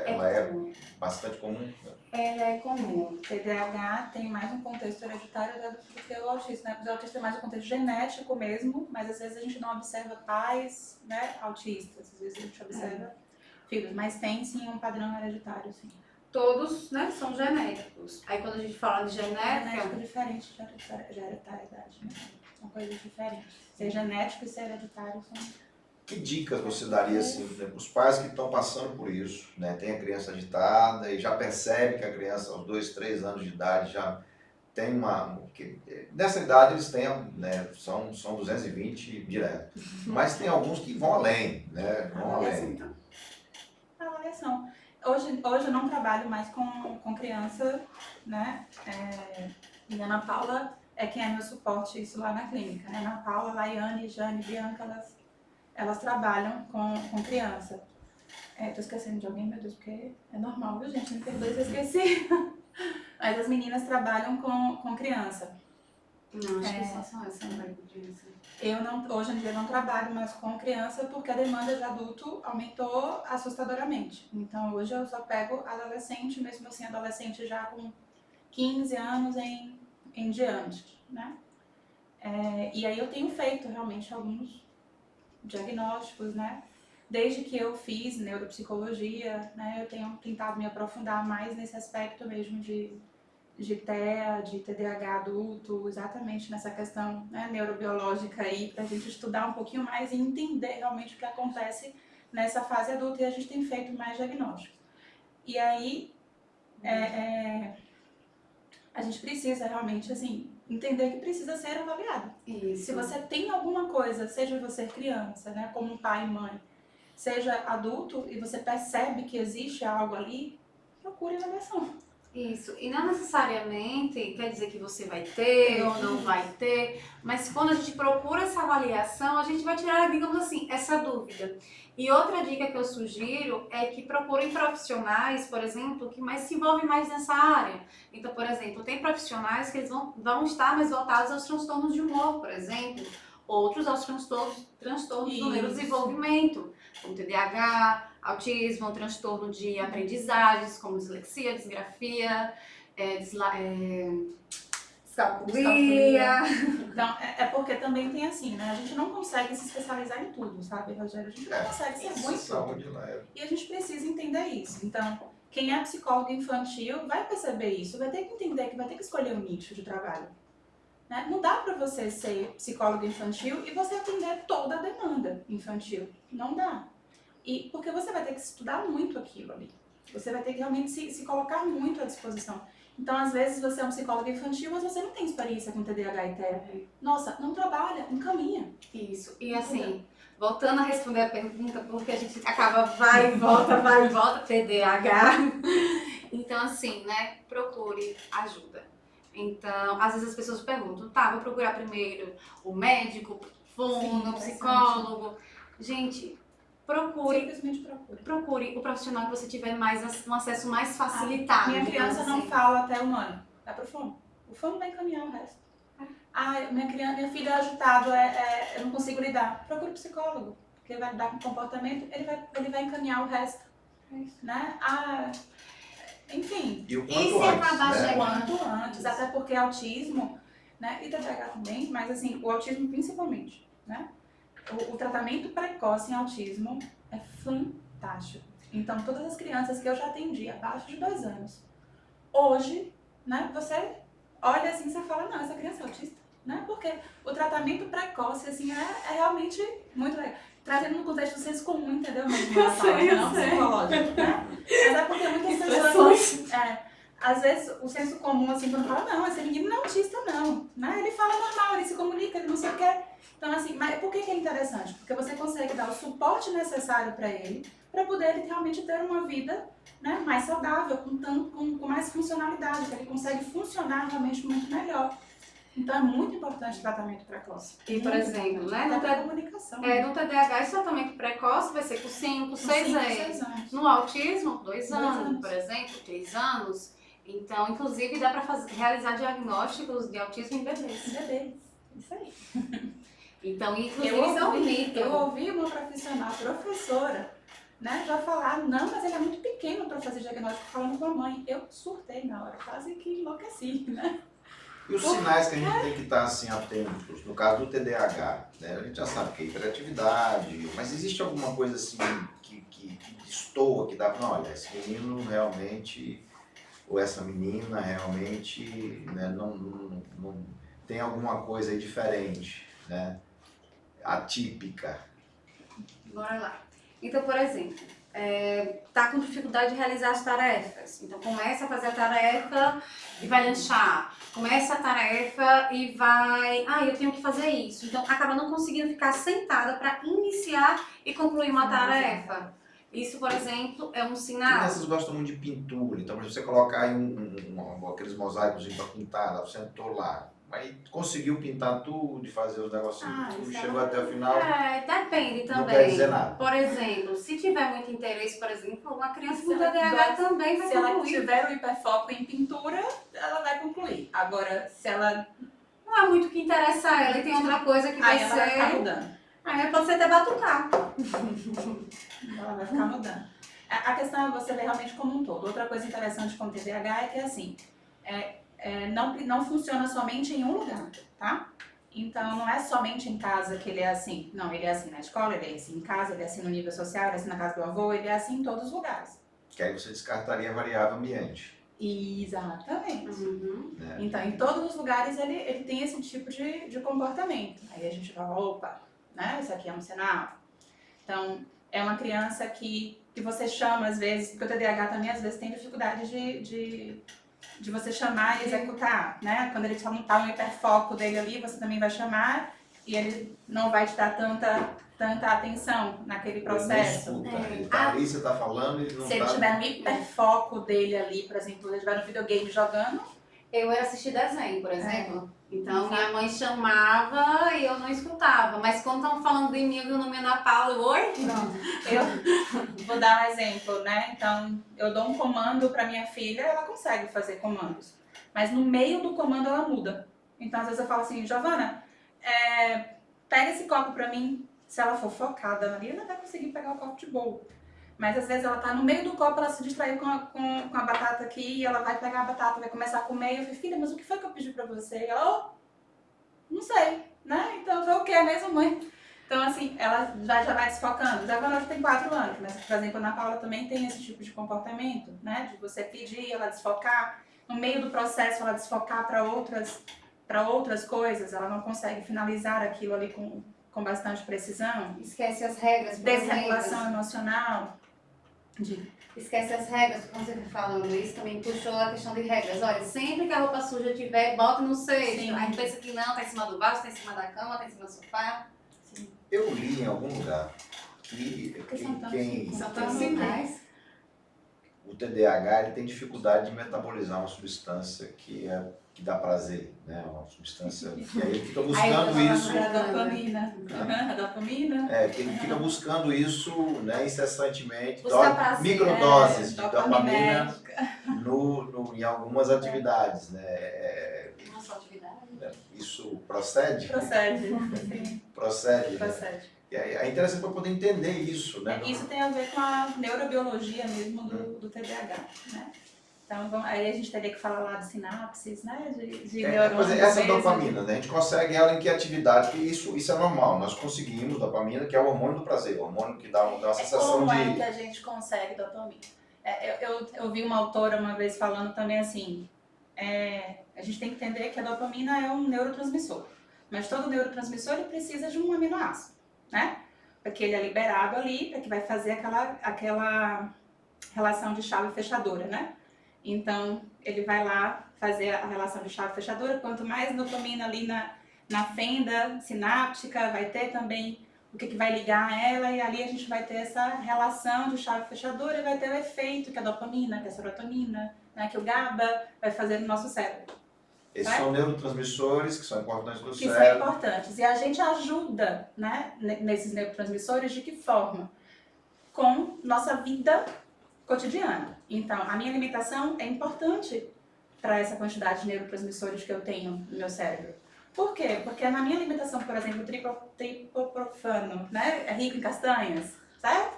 ela é bastante comum. Ela é comum. O TDAH tem mais um contexto hereditário do que o autismo, né? Porque o autismo tem mais um contexto genético mesmo, mas às vezes a gente não observa pais, né, autistas, às vezes a gente observa filhos, mas tem sim um padrão hereditário, sim. Todos, né, são genéticos. Aí quando a gente fala de genética... Genético diferente de hereditariedade, né? São coisas diferentes. Ser genético e ser hereditário são... Que dicas você daria assim, para os pais que estão passando por isso, né? Tem a criança agitada e já percebe que a criança aos 2, 3 anos de idade já tem nessa idade eles têm, né, são 220 direto, mas tem alguns que vão além, né? Vão além. Avaliação. Hoje eu não trabalho mais com criança, né? E a Ana Paula é quem é meu suporte isso lá na clínica, né? Ana Paula, Laiane, Jane, Bianca, elas trabalham com criança. Tô esquecendo de alguém, meu Deus, porque é normal, viu, gente? Me perdoe se eu esqueci. Mas as meninas trabalham com criança. Não, acho que só essa não vai criança. Eu não, hoje em dia não trabalho mais com criança porque a demanda de adulto aumentou assustadoramente. Então hoje eu só pego adolescente, mesmo assim adolescente já com 15 anos em diante, né? E aí eu tenho feito realmente alguns diagnósticos, né? Desde que eu fiz neuropsicologia, né? Eu tenho tentado me aprofundar mais nesse aspecto mesmo de TEA, de TDAH adulto, exatamente nessa questão, né, neurobiológica aí, para a gente estudar um pouquinho mais e entender realmente o que acontece nessa fase adulta, e a gente tem feito mais diagnósticos. E aí, a gente precisa realmente, assim, entender que precisa ser avaliado. Isso. Se você tem alguma coisa, seja você criança, né, como pai e mãe, seja adulto, e você percebe que existe algo ali, procure avaliação. Isso, e não necessariamente quer dizer que você vai ter ou não vai ter, mas quando a gente procura essa avaliação, a gente vai tirar, digamos assim, essa dúvida. E outra dica que eu sugiro é que procurem profissionais, por exemplo, que mais se envolvem mais nessa área. Então, por exemplo, tem profissionais que eles vão estar mais voltados aos transtornos de humor, por exemplo, outros aos transtornos do neurodesenvolvimento, como TDAH, autismo, transtorno de aprendizagens, como dislexia, disgrafia, descalculia. Então, é porque também tem assim, né? A gente não consegue se especializar em tudo, sabe, Rogério? A gente não consegue ser bom em tudo. E a gente precisa entender isso. Então, quem é psicólogo infantil vai perceber isso, vai ter que entender que vai ter que escolher um nicho de trabalho. Né? Não dá para você ser psicólogo infantil e você atender toda a demanda infantil. Não dá. E porque você vai ter que estudar muito aquilo ali. Você vai ter que realmente se colocar muito à disposição. Então, às vezes, você é um psicólogo infantil, mas você não tem experiência com TDAH e TEA. Nossa, não trabalha, encaminha. Isso. E assim, voltando a responder a pergunta, porque a gente acaba vai e volta, TDAH. Então, assim, né, procure ajuda. Então, às vezes as pessoas perguntam, tá, vou procurar primeiro o médico, o psicólogo. Gente, simplesmente procure o profissional que você tiver um acesso mais facilitado. Minha criança não fala até o ano, vai pro fono. O fono vai encaminhar o resto. Minha filha é agitada, eu não consigo lidar. Procure um psicólogo, porque ele vai lidar com comportamento, ele vai encaminhar o resto. Né? Enfim. E o quanto antes, até porque autismo, né, e TDAH também, mas assim, o autismo principalmente, né? O tratamento precoce em autismo é fantástico. Então, todas as crianças que eu já atendi abaixo de 2 anos, hoje, né, você olha assim e você fala, não, essa criança é autista, né? Porque o tratamento precoce, assim, é realmente muito legal. Trazendo no contexto do senso comum, entendeu? Mesmo, não psicológico, né? Mas é porque muitas pessoas... às vezes, o senso comum, assim, quando fala, não, esse menino não é autista, não. Né? Ele fala normal, ele se comunica, ele não sei o que. Então, assim, mas por que é interessante? Porque você consegue dar o suporte necessário para ele, para poder ele realmente ter uma vida, né, mais saudável, com mais funcionalidade, que ele consegue funcionar realmente muito melhor. Então é muito importante o tratamento precoce. E, por exemplo, né, no comunicação. No TDAH, esse tratamento precoce vai ser com 5, 6 anos. No autismo, 2 anos, por exemplo, 3 anos. Então, inclusive, dá para realizar diagnósticos de autismo em bebês. Isso aí. Então, inclusive, eu ouvi uma professora, né, já falar, não, mas ele é muito pequeno para fazer diagnóstico, falando com a mãe. Eu surtei na hora, quase que enlouqueci, né? E os sinais que a gente tem que estar assim atentos, no caso do TDAH, né? A gente já sabe que é hiperatividade, mas existe alguma coisa assim que destoa, que dá para, olha, esse menino realmente, ou essa menina realmente, né, não tem alguma coisa aí diferente, né? Atípica. Bora lá. Então, por exemplo, tá com dificuldade de realizar as tarefas. Então, começa a fazer a tarefa e vai lanchar. Começa a tarefa e vai... eu tenho que fazer isso. Então, acaba não conseguindo ficar sentada para iniciar e concluir uma tarefa. Isso, por exemplo, é um sinal. Crianças gostam muito de pintura. Então, se você colocar aí aqueles mosaicos para pintar, você sentou lá, Mas conseguiu pintar tudo, de fazer os negocinhos, tudo, isso chegou é até o final. Depende Não também. quer dizer nada. Por exemplo, se tiver muito interesse, por exemplo, uma criança com Se ela TDAH gosta- também vai Se ela concluir. tiver o hiperfoco em pintura, ela vai concluir. Agora, se ela... Não é muito o que interessa a ela e tem outra coisa que vai Aí ela vai ficar ser... mudando. Aí pode ser até batucar. Ela vai ficar mudando. A questão é você ver realmente como um todo. Outra coisa interessante com o TDAH é que, assim, não funciona somente em um lugar, tá? Então, não é somente em casa que ele é assim. Não, ele é assim na escola, ele é assim em casa, ele é assim no nível social, ele é assim na casa do avô, ele é assim em todos os lugares. Que aí você descartaria a variável ambiente. Exatamente. Né? Então, em todos os lugares ele tem esse tipo de comportamento. Aí a gente fala, opa, né? Isso aqui é um sinal. Então, é uma criança que você chama às vezes, porque o TDAH também às vezes tem dificuldade de você chamar e executar, né? Quando ele não tá no hiperfoco dele ali, você também vai chamar e ele não vai te dar tanta atenção naquele processo. Ele não escuta, ele tá ali, você tá falando e não Se ele tá... tiver no hiperfoco dele ali, por exemplo, ele estiver no videogame jogando, Eu era assistir desenho, por exemplo. Então, minha mãe chamava e eu não escutava. Mas quando estão falando de mim, eu vi o nome da Paula, oi? pronto. Eu vou dar um exemplo, né? Então, eu dou um comando para minha filha, ela consegue fazer comandos. Mas no meio do comando ela muda. Então, às vezes eu falo assim, Giovana, pega esse copo para mim. Se ela for focada ali, ela vai conseguir pegar o copo de boa. Mas às vezes ela tá no meio do copo, ela se distraiu com a batata aqui, e ela vai pegar a batata, vai começar a comer. E eu falei, filha, mas o que foi que eu pedi pra você? E ela, não sei, né? Então foi o que mesmo, mãe? Então, assim, ela já vai desfocando. Já quando ela tem 4 anos, mas, por exemplo, a Ana Paula também tem esse tipo de comportamento, né? De você pedir, ela desfocar. No meio do processo, ela desfocar para outras coisas. Ela não consegue finalizar aquilo ali com bastante precisão. Esquece as regras, por Desregulação exemplo. emocional. Esquece as regras, quando você tá falando isso, também puxou a questão de regras. Olha, sempre que a roupa suja tiver, bota no cesto. Sim. Aí a gente pensa que não, tá em cima do vaso, tá em cima da cama, tá em cima do sofá. Eu li em algum lugar que São todos sinais. o TDAH ele tem dificuldade de metabolizar uma substância que dá prazer, né? Uma substância que aí ele fica buscando isso. A dopamina. A dopamina. Que ele fica buscando isso, né, incessantemente, Busca prazer, microdoses de dopamina. dopamina em algumas atividades, né? Uma só atividade. Isso procede? Procede. Sim, Procede. Né? procede. E aí é interessante para poder entender isso, né? Isso tem a ver com a neurobiologia mesmo do TDAH, né? Então, aí a gente teria que falar lá de sinapses, né? De neurônios. Essa mesmo. dopamina, né? A gente consegue ela em que atividade? Porque isso é normal. Nós conseguimos dopamina, que é o hormônio do prazer, o hormônio que dá uma sensação Como de... é que a gente consegue dopamina? Eu vi uma autora uma vez falando também assim, a gente tem que entender que a dopamina é um neurotransmissor, mas todo neurotransmissor ele precisa de um aminoácido, né? Porque ele é liberado ali, para que vai fazer aquela relação de chave fechadora, né? Então, ele vai lá fazer a relação de chave fechadora, quanto mais dopamina ali na fenda sináptica, vai ter também o que vai ligar ela, e ali a gente vai ter essa relação de chave fechadora e vai ter o efeito que a dopamina, que a serotonina, né, que o GABA vai fazer no nosso cérebro. Esses são neurotransmissores que são importantes no Que são cérebro. importantes. E a gente ajuda, né, nesses neurotransmissores de que forma? Com nossa vida cotidiana. Então, a minha alimentação é importante para essa quantidade de neurotransmissores que eu tenho no meu cérebro. Por quê? Porque na minha alimentação, por exemplo, o triptofano, né, é rico em castanhas, certo?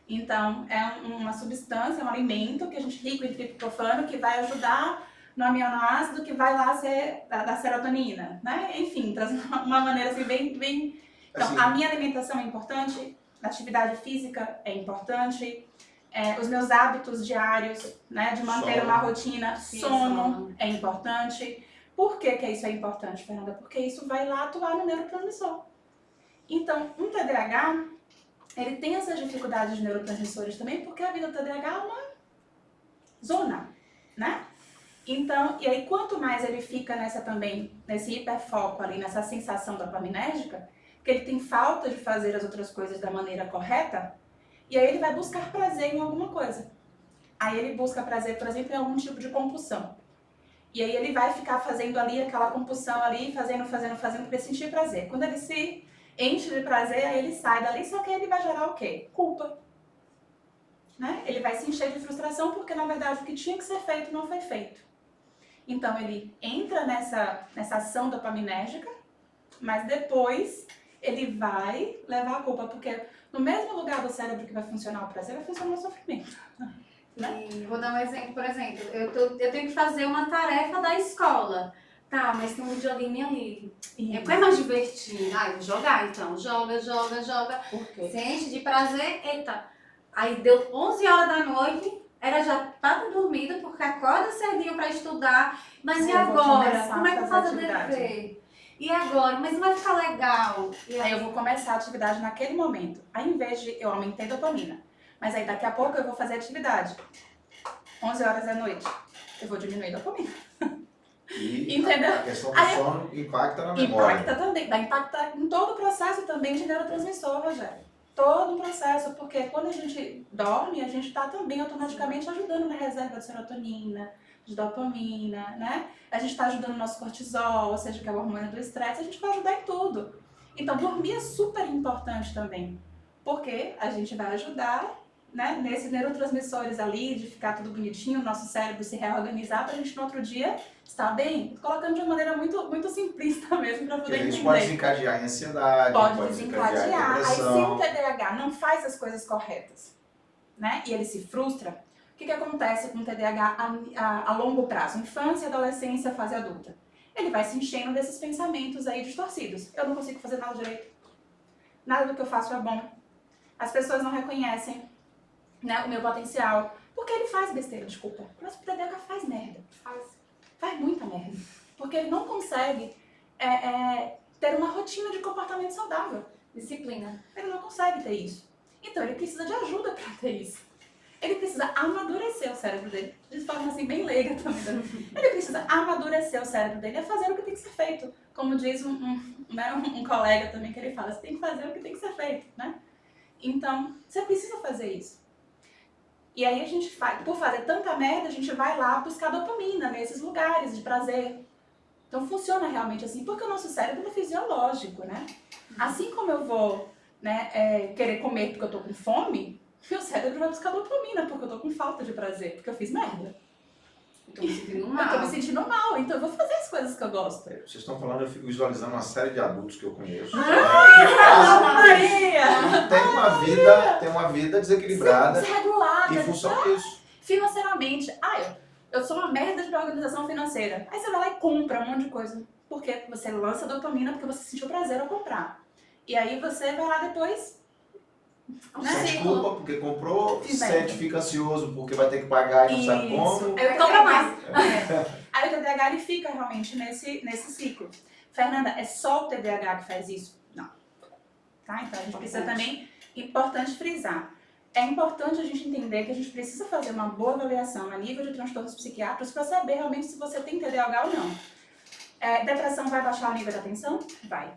Então, é uma substância, um alimento que a gente rico em triptofano que vai ajudar no aminoácido que vai lá ser da serotonina, né? Enfim, traz uma maneira assim bem... Então, Assim, a minha alimentação é importante, a atividade física é importante, os meus hábitos diários, né, de manter Sono. uma rotina, Sim, sono sono. é importante. Por que isso é importante, Fernanda? Porque isso vai lá atuar no neurotransmissor. Então, um TDAH, ele tem essas dificuldades de neurotransmissores também, porque a vida do TDAH é uma zona, né? Então, e aí quanto mais ele fica nesse hiperfoco ali, nessa sensação dopaminérgica, que ele tem falta de fazer as outras coisas da maneira correta, e aí ele vai buscar prazer em alguma coisa. Aí ele busca prazer, por exemplo, em algum tipo de compulsão. E aí ele vai ficar fazendo ali aquela compulsão ali, fazendo, para ele sentir prazer. Quando ele se enche de prazer, aí ele sai dali, só que ele vai gerar o quê? Culpa. Né? Ele vai se encher de frustração porque, na verdade, o que tinha que ser feito não foi feito. Então, ele entra nessa ação dopaminérgica, mas depois ele vai levar a culpa, porque no mesmo lugar do cérebro que vai funcionar o prazer, vai funcionar o sofrimento. Né? E vou dar um exemplo, por exemplo, eu tenho que fazer uma tarefa da escola. Tá, mas tem um videogame ali. É que é mais divertido. Ah, eu vou jogar então. Joga. Por quê? Você enche de prazer, eita. Aí deu 11 horas da noite, era já tá dormida porque acorda cedinho pra estudar. Mas e agora? Como é que eu faço o dever? E agora? Mas não vai ficar legal. E aí eu vou começar a atividade naquele momento. Aí, em vez de eu aumentei a dopamina, mas aí daqui a pouco eu vou fazer atividade. 11 horas da noite, eu vou diminuir a dopamina. E entendeu? a questão do sono impacta na memória. Impacta também, vai impactar em todo o processo também de neurotransmissor, Rogério. Todo o processo, porque quando a gente dorme, a gente está também automaticamente ajudando na reserva de serotonina, de dopamina, né? A gente está ajudando o nosso cortisol, ou seja, que é o hormônio do estresse, a gente vai ajudar em tudo. Então, dormir é super importante também, porque a gente vai ajudar, né, nesses neurotransmissores ali, de ficar tudo bonitinho, o nosso cérebro se reorganizar para a gente no outro dia estar bem. Colocando de uma maneira muito, muito simplista mesmo para poder entender. Isso pode desencadear em ansiedade, pode desencadear. em Aí se depressão. o TDAH não faz as coisas corretas, né, e ele se frustra, o que acontece com o TDAH a longo prazo? Infância, adolescência, fase adulta. Ele vai se enchendo desses pensamentos aí distorcidos. Eu não consigo fazer nada direito. Nada do que eu faço é bom. As pessoas não reconhecem, né, o meu potencial. Porque ele faz besteira, desculpa. Mas o TDAH faz merda. Faz muita merda. Porque ele não consegue ter uma rotina de comportamento saudável. disciplina. Ele não consegue ter isso. Então ele precisa de ajuda para ter isso. Ele precisa amadurecer o cérebro dele. De forma assim bem leiga também. Ele precisa amadurecer o cérebro dele a fazer o que tem que ser feito. Como diz um colega também que ele fala, você tem que fazer o que tem que ser feito, né? Então, você precisa fazer isso. E aí a gente faz, por fazer tanta merda, a gente vai lá buscar dopamina nesses lugares de prazer. Então funciona realmente assim, porque o nosso cérebro é fisiológico, né? Assim como eu vou, né, querer comer porque eu tô com fome, meu cérebro vai buscar dopamina porque eu tô com falta de prazer, porque eu fiz merda. Eu tô me sentindo mal. Eu tô me sentindo mal, então eu vou fazer as coisas que eu gosto. Vocês estão falando, eu fico visualizando uma série de adultos que eu conheço. Maria! Tem uma vida desequilibrada Desregulada. em função disso. Financeiramente. Eu sou uma merda de organização financeira. Aí você vai lá e compra um monte de coisa. Por quê? Porque você lança dopamina porque você sentiu prazer ao comprar. E aí você vai lá depois... Se desculpa porque comprou, Fiz sente, merda. fica ansioso porque vai ter que pagar e não sabe como. Aí Compra mais. Aí o TDAH ele fica realmente nesse ciclo. Fernanda, é só o TDAH que faz isso? Não. Tá? Então a gente precisa também, importante frisar, é importante a gente entender que a gente precisa fazer uma boa avaliação a nível de transtornos psiquiátricos para saber realmente se você tem TDAH ou não. Depressão vai baixar o nível de atenção? Vai.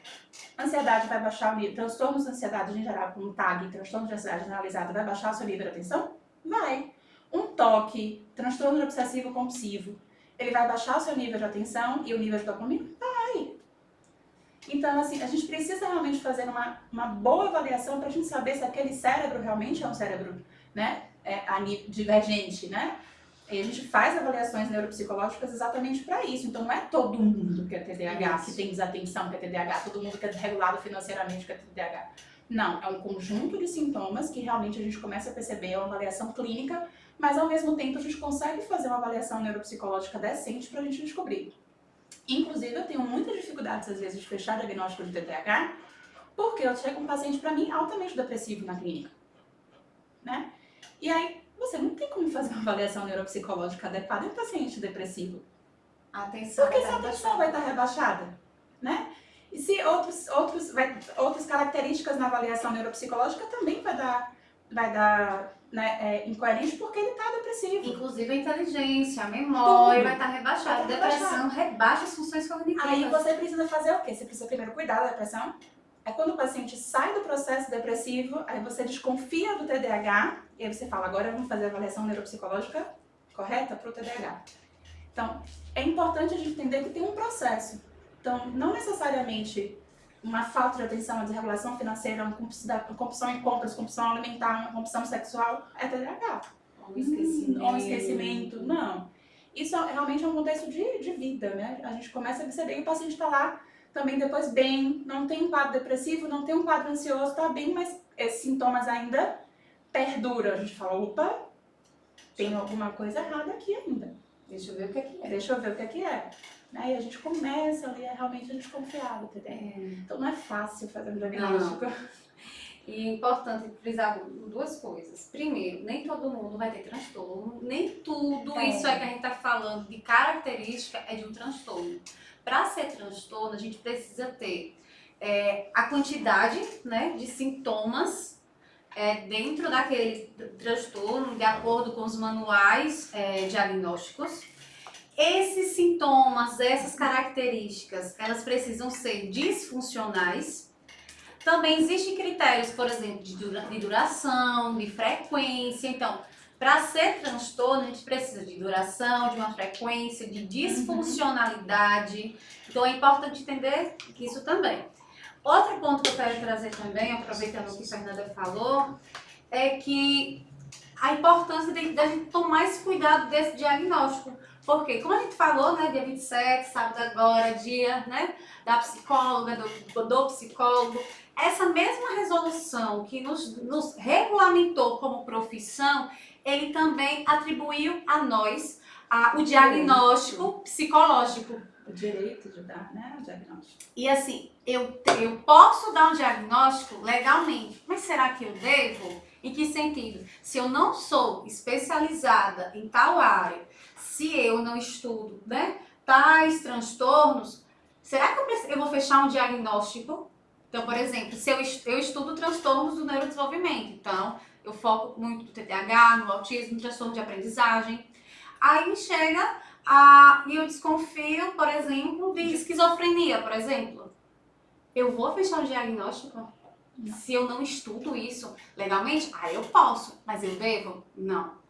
Ansiedade vai baixar o nível, transtornos de ansiedade em geral, como TAG, transtorno de ansiedade generalizada, vai baixar o seu nível de atenção? Vai. Um toque, transtorno obsessivo compulsivo, ele vai baixar o seu nível de atenção e o nível de dopamina? Vai. Então, assim, a gente precisa realmente fazer uma boa avaliação para a gente saber se aquele cérebro realmente é um cérebro, né, divergente, né? E a gente faz avaliações neuropsicológicas exatamente para isso. Então, não é todo mundo que é TDAH, que tem desatenção que é TDAH, todo mundo que é desregulado financeiramente que é TDAH. Não, é um conjunto de sintomas que realmente a gente começa a perceber, é uma avaliação clínica, mas ao mesmo tempo a gente consegue fazer uma avaliação neuropsicológica decente para a gente descobrir. Inclusive, eu tenho muitas dificuldades, às vezes, de fechar diagnóstico de TDAH, porque eu chego um paciente, para mim, altamente depressivo na clínica, né? E aí, você não tem como fazer uma avaliação neuropsicológica adequada em um paciente depressivo. Atenção. Porque essa atenção vai estar rebaixada, né? E se outras características na avaliação neuropsicológica também vai dar incoerente porque ele está depressivo. Inclusive a inteligência, a memória Tudo. vai estar rebaixada. Vai tá Depressão rebaixa as funções cognitivas. Aí você precisa fazer o quê? Você precisa primeiro cuidar da depressão. É quando o paciente sai do processo depressivo, aí você desconfia do TDAH, e aí você fala, agora vamos fazer a avaliação neuropsicológica correta para o TDAH. Então, é importante a gente entender que tem um processo. Então, não necessariamente uma falta de atenção, uma desregulação financeira, uma compulsão em compras, compulsão alimentar, uma compulsão sexual é TDAH. Um esquecimento. Ou um esquecimento, não. Isso realmente é um contexto de vida, né? A gente começa a perceber que o paciente está lá também depois bem, não tem um quadro depressivo, não tem um quadro ansioso, está bem, mas esses sintomas ainda perduram. A gente fala, opa, tem alguma coisa errada aqui ainda. Deixa eu ver o que é. Deixa eu ver o que é. Né? E a gente começa ali, realmente a gente desconfiado, entendeu? Então não é fácil fazer um diagnóstico. E é importante frisar duas coisas. Primeiro, nem todo mundo vai ter transtorno, nem tudo isso aí que a gente está falando de característica é de um transtorno. Para ser transtorno, a gente precisa ter a quantidade, né, de sintomas dentro daquele transtorno, de acordo com os manuais diagnósticos. Esses sintomas, essas características, elas precisam ser disfuncionais. Também existem critérios, por exemplo, de duração, de frequência. Então, para ser transtorno, a gente precisa de duração, de uma frequência, de disfuncionalidade. Então, é importante entender isso também. Outro ponto que eu quero trazer também, aproveitando o que a Fernanda falou, é que a importância da gente tomar esse cuidado desse diagnóstico. Porque, como a gente falou, né, dia 27, sábado agora, dia, né, da psicóloga, do psicólogo, essa mesma resolução que nos regulamentou como profissão, ele também atribuiu a nós o diagnóstico psicológico. O direito de dar, né, o diagnóstico. E assim, eu posso dar um diagnóstico legalmente, mas será que eu devo? Em que sentido? Se eu não sou especializada em tal área, se eu não estudo, né, tais transtornos, será que eu vou fechar um diagnóstico? Então, por exemplo, se eu estudo transtornos do neurodesenvolvimento, então eu foco muito no TDAH, no autismo, no transtorno de aprendizagem. Aí chega e eu desconfio, por exemplo, de esquizofrenia, por exemplo. Eu vou fechar um diagnóstico? Não. Se eu não estudo isso legalmente, eu posso, mas eu devo? Não.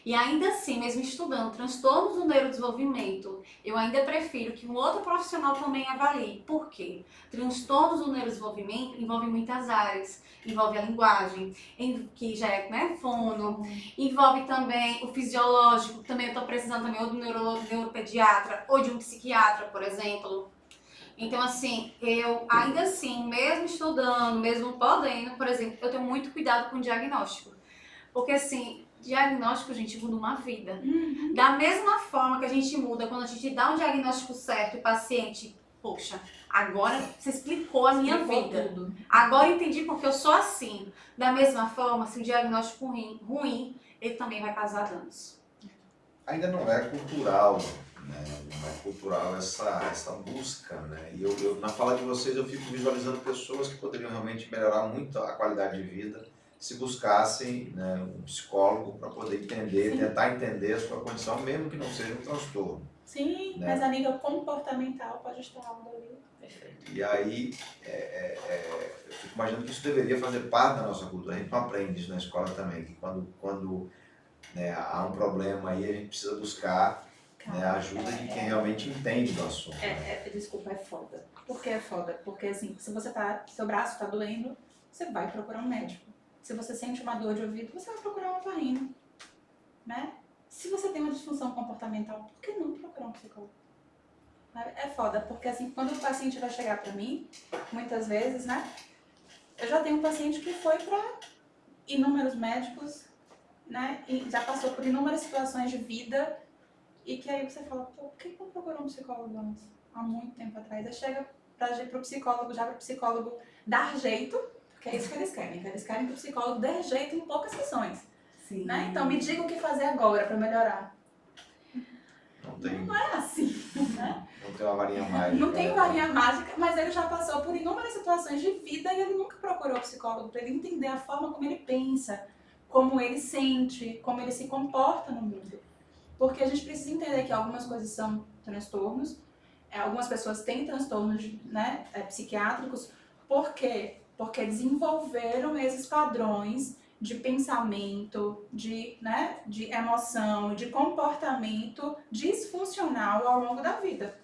E ainda assim, mesmo estudando transtornos do neurodesenvolvimento, eu ainda prefiro que um outro profissional também avalie. Por quê? Transtornos do neurodesenvolvimento envolvem muitas áreas. Envolve a linguagem, que já é, né, fono. Envolve também o fisiológico, também eu estou precisando também ou do neuropediatra ou de um psiquiatra, por exemplo. Então, assim, eu ainda assim, mesmo estudando, mesmo podendo, por exemplo, eu tenho muito cuidado com o diagnóstico. Porque, assim, diagnóstico, gente, muda uma vida. Da mesma forma que a gente muda quando a gente dá um diagnóstico certo e o paciente, poxa, agora você explicou a minha vida. Tudo. Agora eu entendi porque eu sou assim. Da mesma forma, se o diagnóstico ruim, ele também vai causar danos. Ainda não é cultural, né? Não é cultural essa busca, né? E eu, na fala de vocês, eu fico visualizando pessoas que poderiam realmente melhorar muito a qualidade de vida se buscassem, né, um psicólogo para poder entender, sim, tentar entender a sua condição, mesmo que não seja um transtorno. Sim, né? Mas a nível comportamental pode estar algo ali. Perfeito. E aí, eu fico imaginando que isso deveria fazer parte da nossa cultura. A gente não aprende isso na escola também, que quando né, há um problema aí, a gente precisa buscar, né, a ajuda de quem realmente entende do assunto. Desculpa, é foda. Por que é foda? Porque assim, se seu braço está doendo, você vai procurar um médico. Se você sente uma dor de ouvido, você vai procurar um otorrino, né? Se você tem uma disfunção comportamental, por que não procurar um psicólogo? É foda, porque assim, quando o paciente vai chegar pra mim, muitas vezes, né? Eu já tenho um paciente que foi pra inúmeros médicos, né? E já passou por inúmeras situações de vida e que aí você fala, pô, por que não procurou um psicólogo antes? Há muito tempo atrás. Aí chega pro psicólogo, já pro psicólogo dar jeito, que é isso que eles querem. Que eles querem que o psicólogo dê jeito em poucas sessões. Sim. Né? Então me diga o que fazer agora para melhorar. Não é assim, né? Não tem uma varinha mágica. Não tem varinha mágica, mas ele já passou por inúmeras situações de vida e ele nunca procurou psicólogo para ele entender a forma como ele pensa, como ele sente, como ele se comporta no mundo. Porque a gente precisa entender que algumas coisas são transtornos, algumas pessoas têm transtornos, né, psiquiátricos. Por quê? Porque desenvolveram esses padrões de pensamento, de emoção, de comportamento disfuncional ao longo da vida.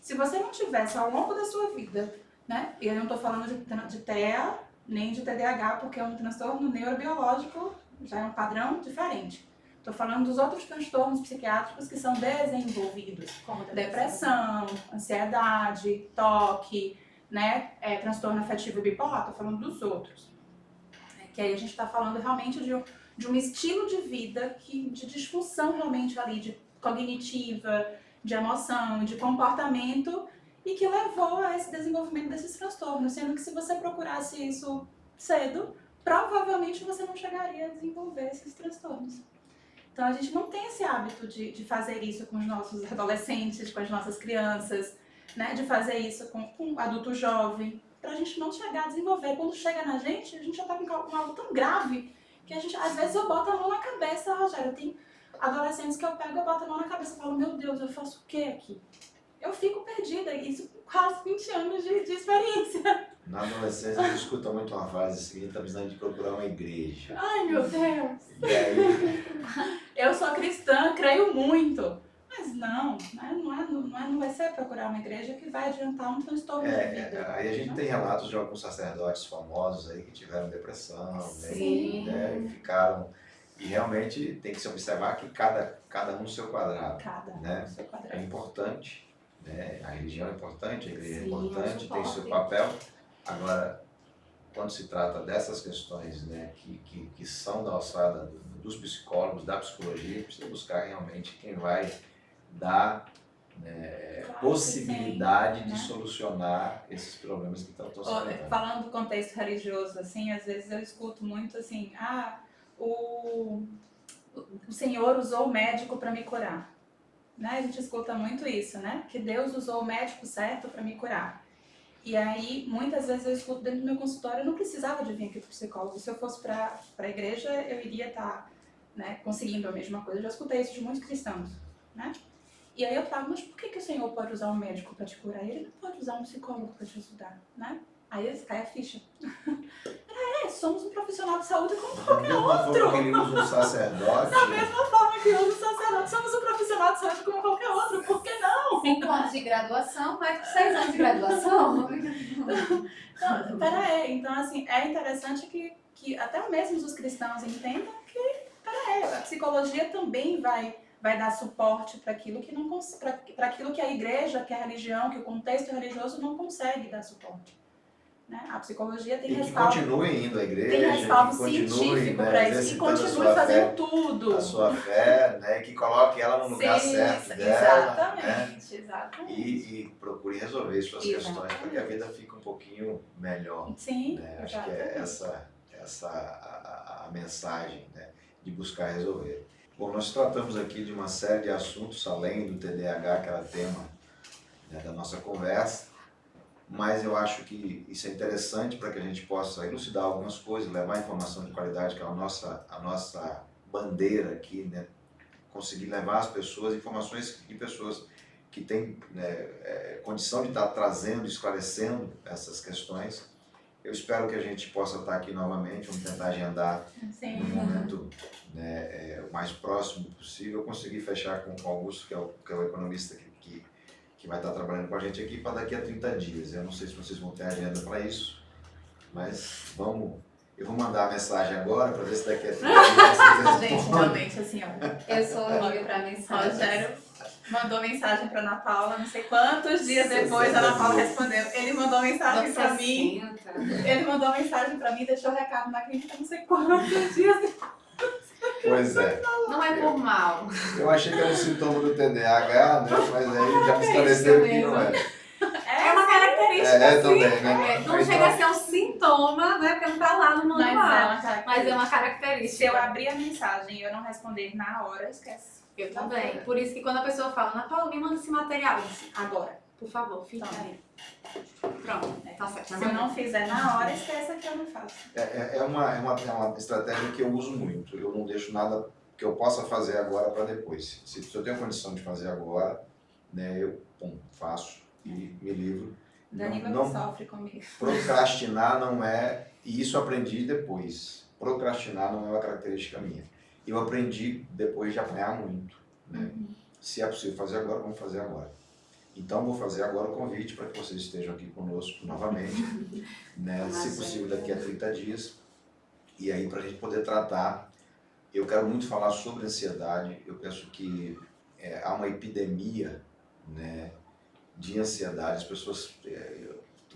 Se você não tivesse ao longo da sua vida, né? E eu não estou falando de TEA nem de TDAH, porque é um transtorno neurobiológico, já é um padrão diferente. Estou falando dos outros transtornos psiquiátricos que são desenvolvidos, como depressão, ansiedade, toque, né? Transtorno afetivo bipolar, estou falando dos outros. Que aí a gente está falando realmente de um estilo de vida de disfunção realmente ali, de cognitiva, de emoção, de comportamento, e que levou a esse desenvolvimento desses transtornos, sendo que se você procurasse isso cedo, provavelmente você não chegaria a desenvolver esses transtornos. Então a gente não tem esse hábito de fazer isso com os nossos adolescentes, com as nossas crianças, né? De fazer isso com o adulto jovem, pra gente não chegar a desenvolver. Quando chega na gente, a gente já tá com algo tão grave que a gente, às vezes eu boto a mão na cabeça, Rogério, tem adolescentes que eu pego, eu boto a mão na cabeça e falo, meu Deus, eu faço o que aqui? Eu fico perdida, isso com quase 20 anos de experiência. Na adolescência, a gente escuta muito uma frase seguinte, tá precisando de procurar uma igreja. Ai, meu Deus. E aí, Eu sou cristã, creio muito. Mas não vai ser procurar uma igreja que vai adiantar um transtorno de vida. aí a gente tem relatos de alguns sacerdotes famosos aí que tiveram depressão, né, Sim. e ficaram... E realmente tem que se observar que cada um no seu quadrado. No seu É quadrado. importante, né? A religião é importante, a igreja é Sim, importante, é um tem seu suporte. papel. Agora, quando se trata dessas questões, né, que são da alçada dos psicólogos, da psicologia, precisa buscar realmente quem vai dar Claro, possibilidade sim, de né? solucionar esses problemas que estão se levantando. Falando do contexto religioso, assim, às vezes eu escuto muito assim, o Senhor usou o médico para me curar. Né? A gente escuta muito isso, né? Que Deus usou o médico certo para me curar. E aí, muitas vezes eu escuto dentro do meu consultório, eu não precisava de vir aqui para o psicólogo. Se eu fosse para a igreja, eu iria estar conseguindo a mesma coisa. Eu já escutei isso de muitos cristãos, né? E aí eu falo, mas por que o Senhor pode usar um médico para te curar? E ele não pode usar um psicólogo para te ajudar, né? Aí cai a ficha. Somos um profissional de saúde como Da qualquer mesma outro. forma que ele usa um sacerdote, Da mesma forma que usa o sacerdote, somos um profissional de saúde como qualquer outro. Por que não? 5 anos de graduação, mais de 6 anos de graduação. Então assim, é interessante que até mesmo os cristãos entendam que, a psicologia também vai dar suporte para aquilo que não para aquilo que a igreja, que a religião, que o contexto religioso não consegue dar suporte. Né? A psicologia tem e que respaldo, continue indo à igreja, tem respaldo que continue, científico né, para isso, e exercitando continue fazendo tudo. a sua fé, né, que coloque ela no lugar Sim, certo dela, né, exatamente. e procure resolver suas questões para que a Exatamente. vida fique um pouquinho melhor. Sim, Né? Acho que é essa a mensagem, né, de buscar resolver. Bom, nós tratamos aqui de uma série de assuntos, além do TDAH, que era tema, né, da nossa conversa, mas eu acho que isso é interessante para que a gente possa elucidar algumas coisas, levar informação de qualidade, que é a nossa bandeira aqui, né? Conseguir levar às pessoas informações de pessoas que têm, né, condição de estar trazendo, esclarecendo essas questões. Eu espero que a gente possa estar aqui novamente, vamos tentar agendar Sim. no momento, né, o mais próximo possível. Eu consegui fechar com o Augusto, que é o economista que vai estar trabalhando com a gente aqui para daqui a 30 dias. Eu não sei se vocês vão ter agenda para isso, mas eu vou mandar a mensagem agora para ver se daqui a 30 dias vocês Gente, respondem. realmente, assim, ó. Eu sou horrível para mensagem. Rogério mandou mensagem pra Ana Paula, não sei quantos dias depois a Ana Paula respondeu. Ele mandou mensagem pra mim. Ele mandou mensagem pra mim, deixou recado na clínica, não sei quantos dias depois. Pois é. Não é por mal. Eu achei que era um sintoma do TDAH, né? Mas aí já me esclareceram que não é. É uma característica, É, sim. também, né? Não chega a ser um sintoma, né? Porque não tá lá no manual. Mas é uma Se característica. eu abrir a mensagem e eu não responder na hora, esquece. Eu também. Por isso que quando a pessoa fala, Ana Paula, me manda esse material. Agora. Por favor, fica Então. aí. Pronto, tá certo. Se eu não fizer na hora, esquece que eu não faço. É uma estratégia que eu uso muito. Eu não deixo nada que eu possa fazer agora para depois. Se eu tenho condição de fazer agora, né, eu faço e me livro. Danilo Não- que sofre comigo. Procrastinar não é... E isso eu aprendi depois. procrastinar não é uma característica minha. Eu aprendi depois de apanhar muito, né? Se é possível fazer agora, vamos fazer agora. Então, vou fazer agora o convite para que vocês estejam aqui conosco novamente, né? Se possível daqui a 30 dias. E aí, para a gente poder tratar, eu quero muito falar sobre ansiedade. Eu penso que há uma epidemia, né, de ansiedade. As pessoas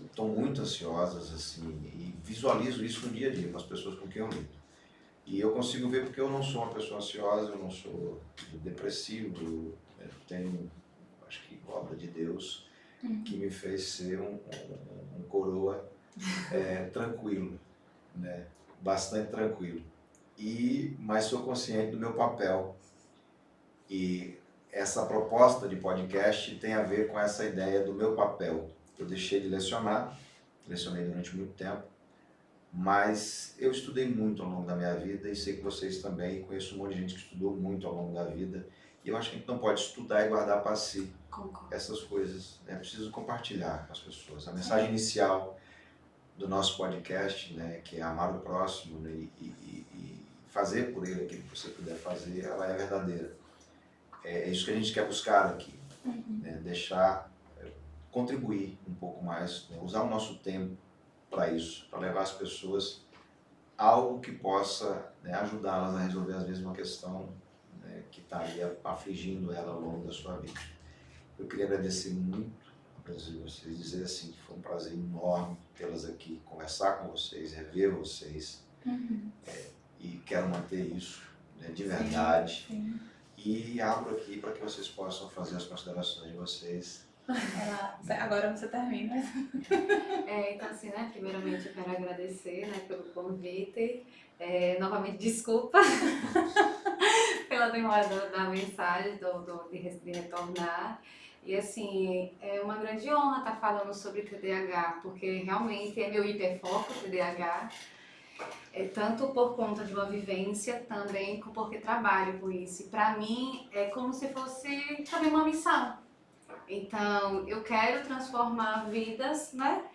estão muito ansiosas, assim, e visualizo isso no dia a dia com as pessoas com quem eu lido. E eu consigo ver porque eu não sou uma pessoa ansiosa, eu não sou depressivo, eu tenho, acho que, obra de Deus, que me fez ser um coroa tranquilo, né? Bastante tranquilo. Mas sou consciente do meu papel. E essa proposta de podcast tem a ver com essa ideia do meu papel. Eu deixei de lecionar, lecionei durante muito tempo, mas eu estudei muito ao longo da minha vida e sei que vocês também, conheço um monte de gente que estudou muito ao longo da vida, e eu acho que a gente não pode estudar e guardar para si. Concordo. Essas coisas, né? É preciso compartilhar com as pessoas. A mensagem inicial do nosso podcast, né, que é amar o próximo, né, e fazer por ele aquilo que você puder fazer, ela é verdadeira. É isso que a gente quer buscar aqui, né, contribuir um pouco mais, né, usar o nosso tempo para isso, para levar as pessoas algo que possa, né, ajudá-las a resolver às vezes uma questão, né, que está ali afligindo ela ao longo da sua vida. Eu queria agradecer muito a presença de vocês, dizer assim que foi um prazer enorme tê-las aqui, conversar com vocês, rever vocês, e quero manter isso, né, de verdade. Sim. E abro aqui para que vocês possam fazer as considerações de vocês. Agora você termina. Então, assim, né, primeiramente eu quero agradecer, né, pelo convite. Novamente, desculpa pela demora da mensagem, de retornar. E, assim, é uma grande honra estar falando sobre TDAH, porque realmente é meu hiperfoco, TDAH. Tanto por conta de uma vivência, também porque trabalho com isso. E para mim é como se fosse também uma missão. Então, eu quero transformar vidas, né,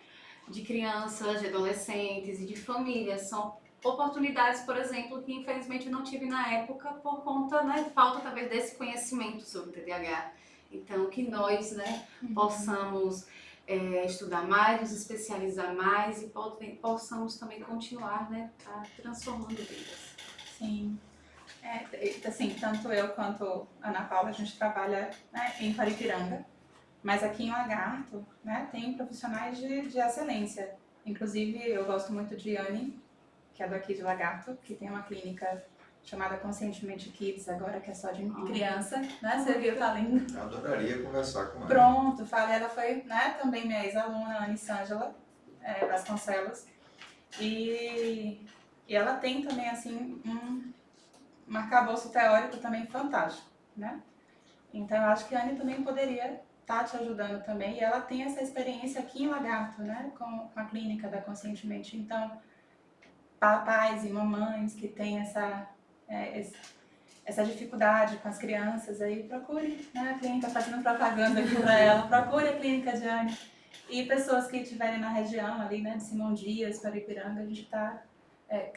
de crianças, de adolescentes e de famílias. São oportunidades, por exemplo, que infelizmente eu não tive na época por conta, né, de falta talvez desse conhecimento sobre o TDAH. Então, que nós, né, possamos estudar mais, nos especializar mais e possamos também continuar, né, transformando vidas. Sim. Assim, tanto eu quanto a Ana Paula, a gente trabalha, né, em Paripiranga, mas aqui em Lagarto, né, tem profissionais de excelência. Inclusive, eu gosto muito de Anne, que é daqui de Lagarto, que tem uma clínica chamada Conscientemente Kids agora, que é só de criança, né? Você viu, tá lindo. Eu adoraria conversar com ela. Pronto, falei, ela foi, né, também minha ex-aluna, Anne Sângela Vasconcelos, e ela tem também, assim, um arcabouço teórico também fantástico, né? Então, eu acho que a Anne também poderia estar te ajudando também, e ela tem essa experiência aqui em Lagarto, né, com a clínica da Conscientemente. Então, papais e mamães que têm essa dificuldade com as crianças, aí procure, né, a clínica, fazendo propaganda aqui para ela, procure a clínica de Anne. E pessoas que estiverem na região ali, né, de Simão Dias, Paripiranga, a gente está...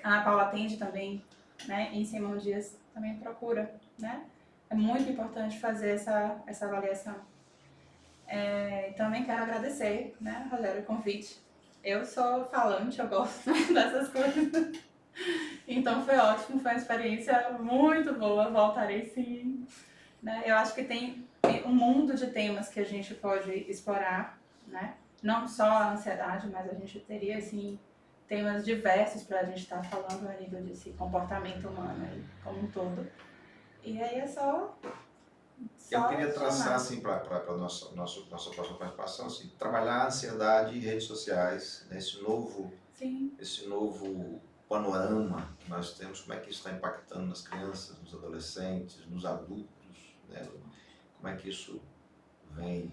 a Ana Paula atende também, né, em Simão Dias, também procura, né? É muito importante fazer essa avaliação. Também quero agradecer, né, Rogério, o convite. Eu sou falante, eu gosto dessas coisas. Então foi ótimo, foi uma experiência muito boa, voltarei sim. Né? Eu acho que tem um mundo de temas que a gente pode explorar, né? Não só a ansiedade, mas a gente teria, assim, temas diversos para a gente estar falando a nível desse comportamento humano aí, como um todo. E aí é só eu queria traçar, assim, para a nossa próxima participação, assim, trabalhar a ansiedade em redes sociais, né? Esse novo panorama que nós temos, como é que isso está impactando nas crianças, nos adolescentes, nos adultos, né? Como é que isso vem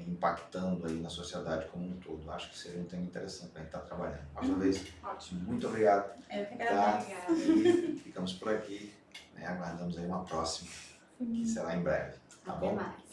impactando aí na sociedade como um todo. Acho que seria um tema interessante para a gente estar trabalhando. Mais uma vez, Ótimo. muito obrigado. Eu que agradeço. E ficamos por aqui, né? Aguardamos aí uma próxima, que será em breve. Tá Até bom? mais.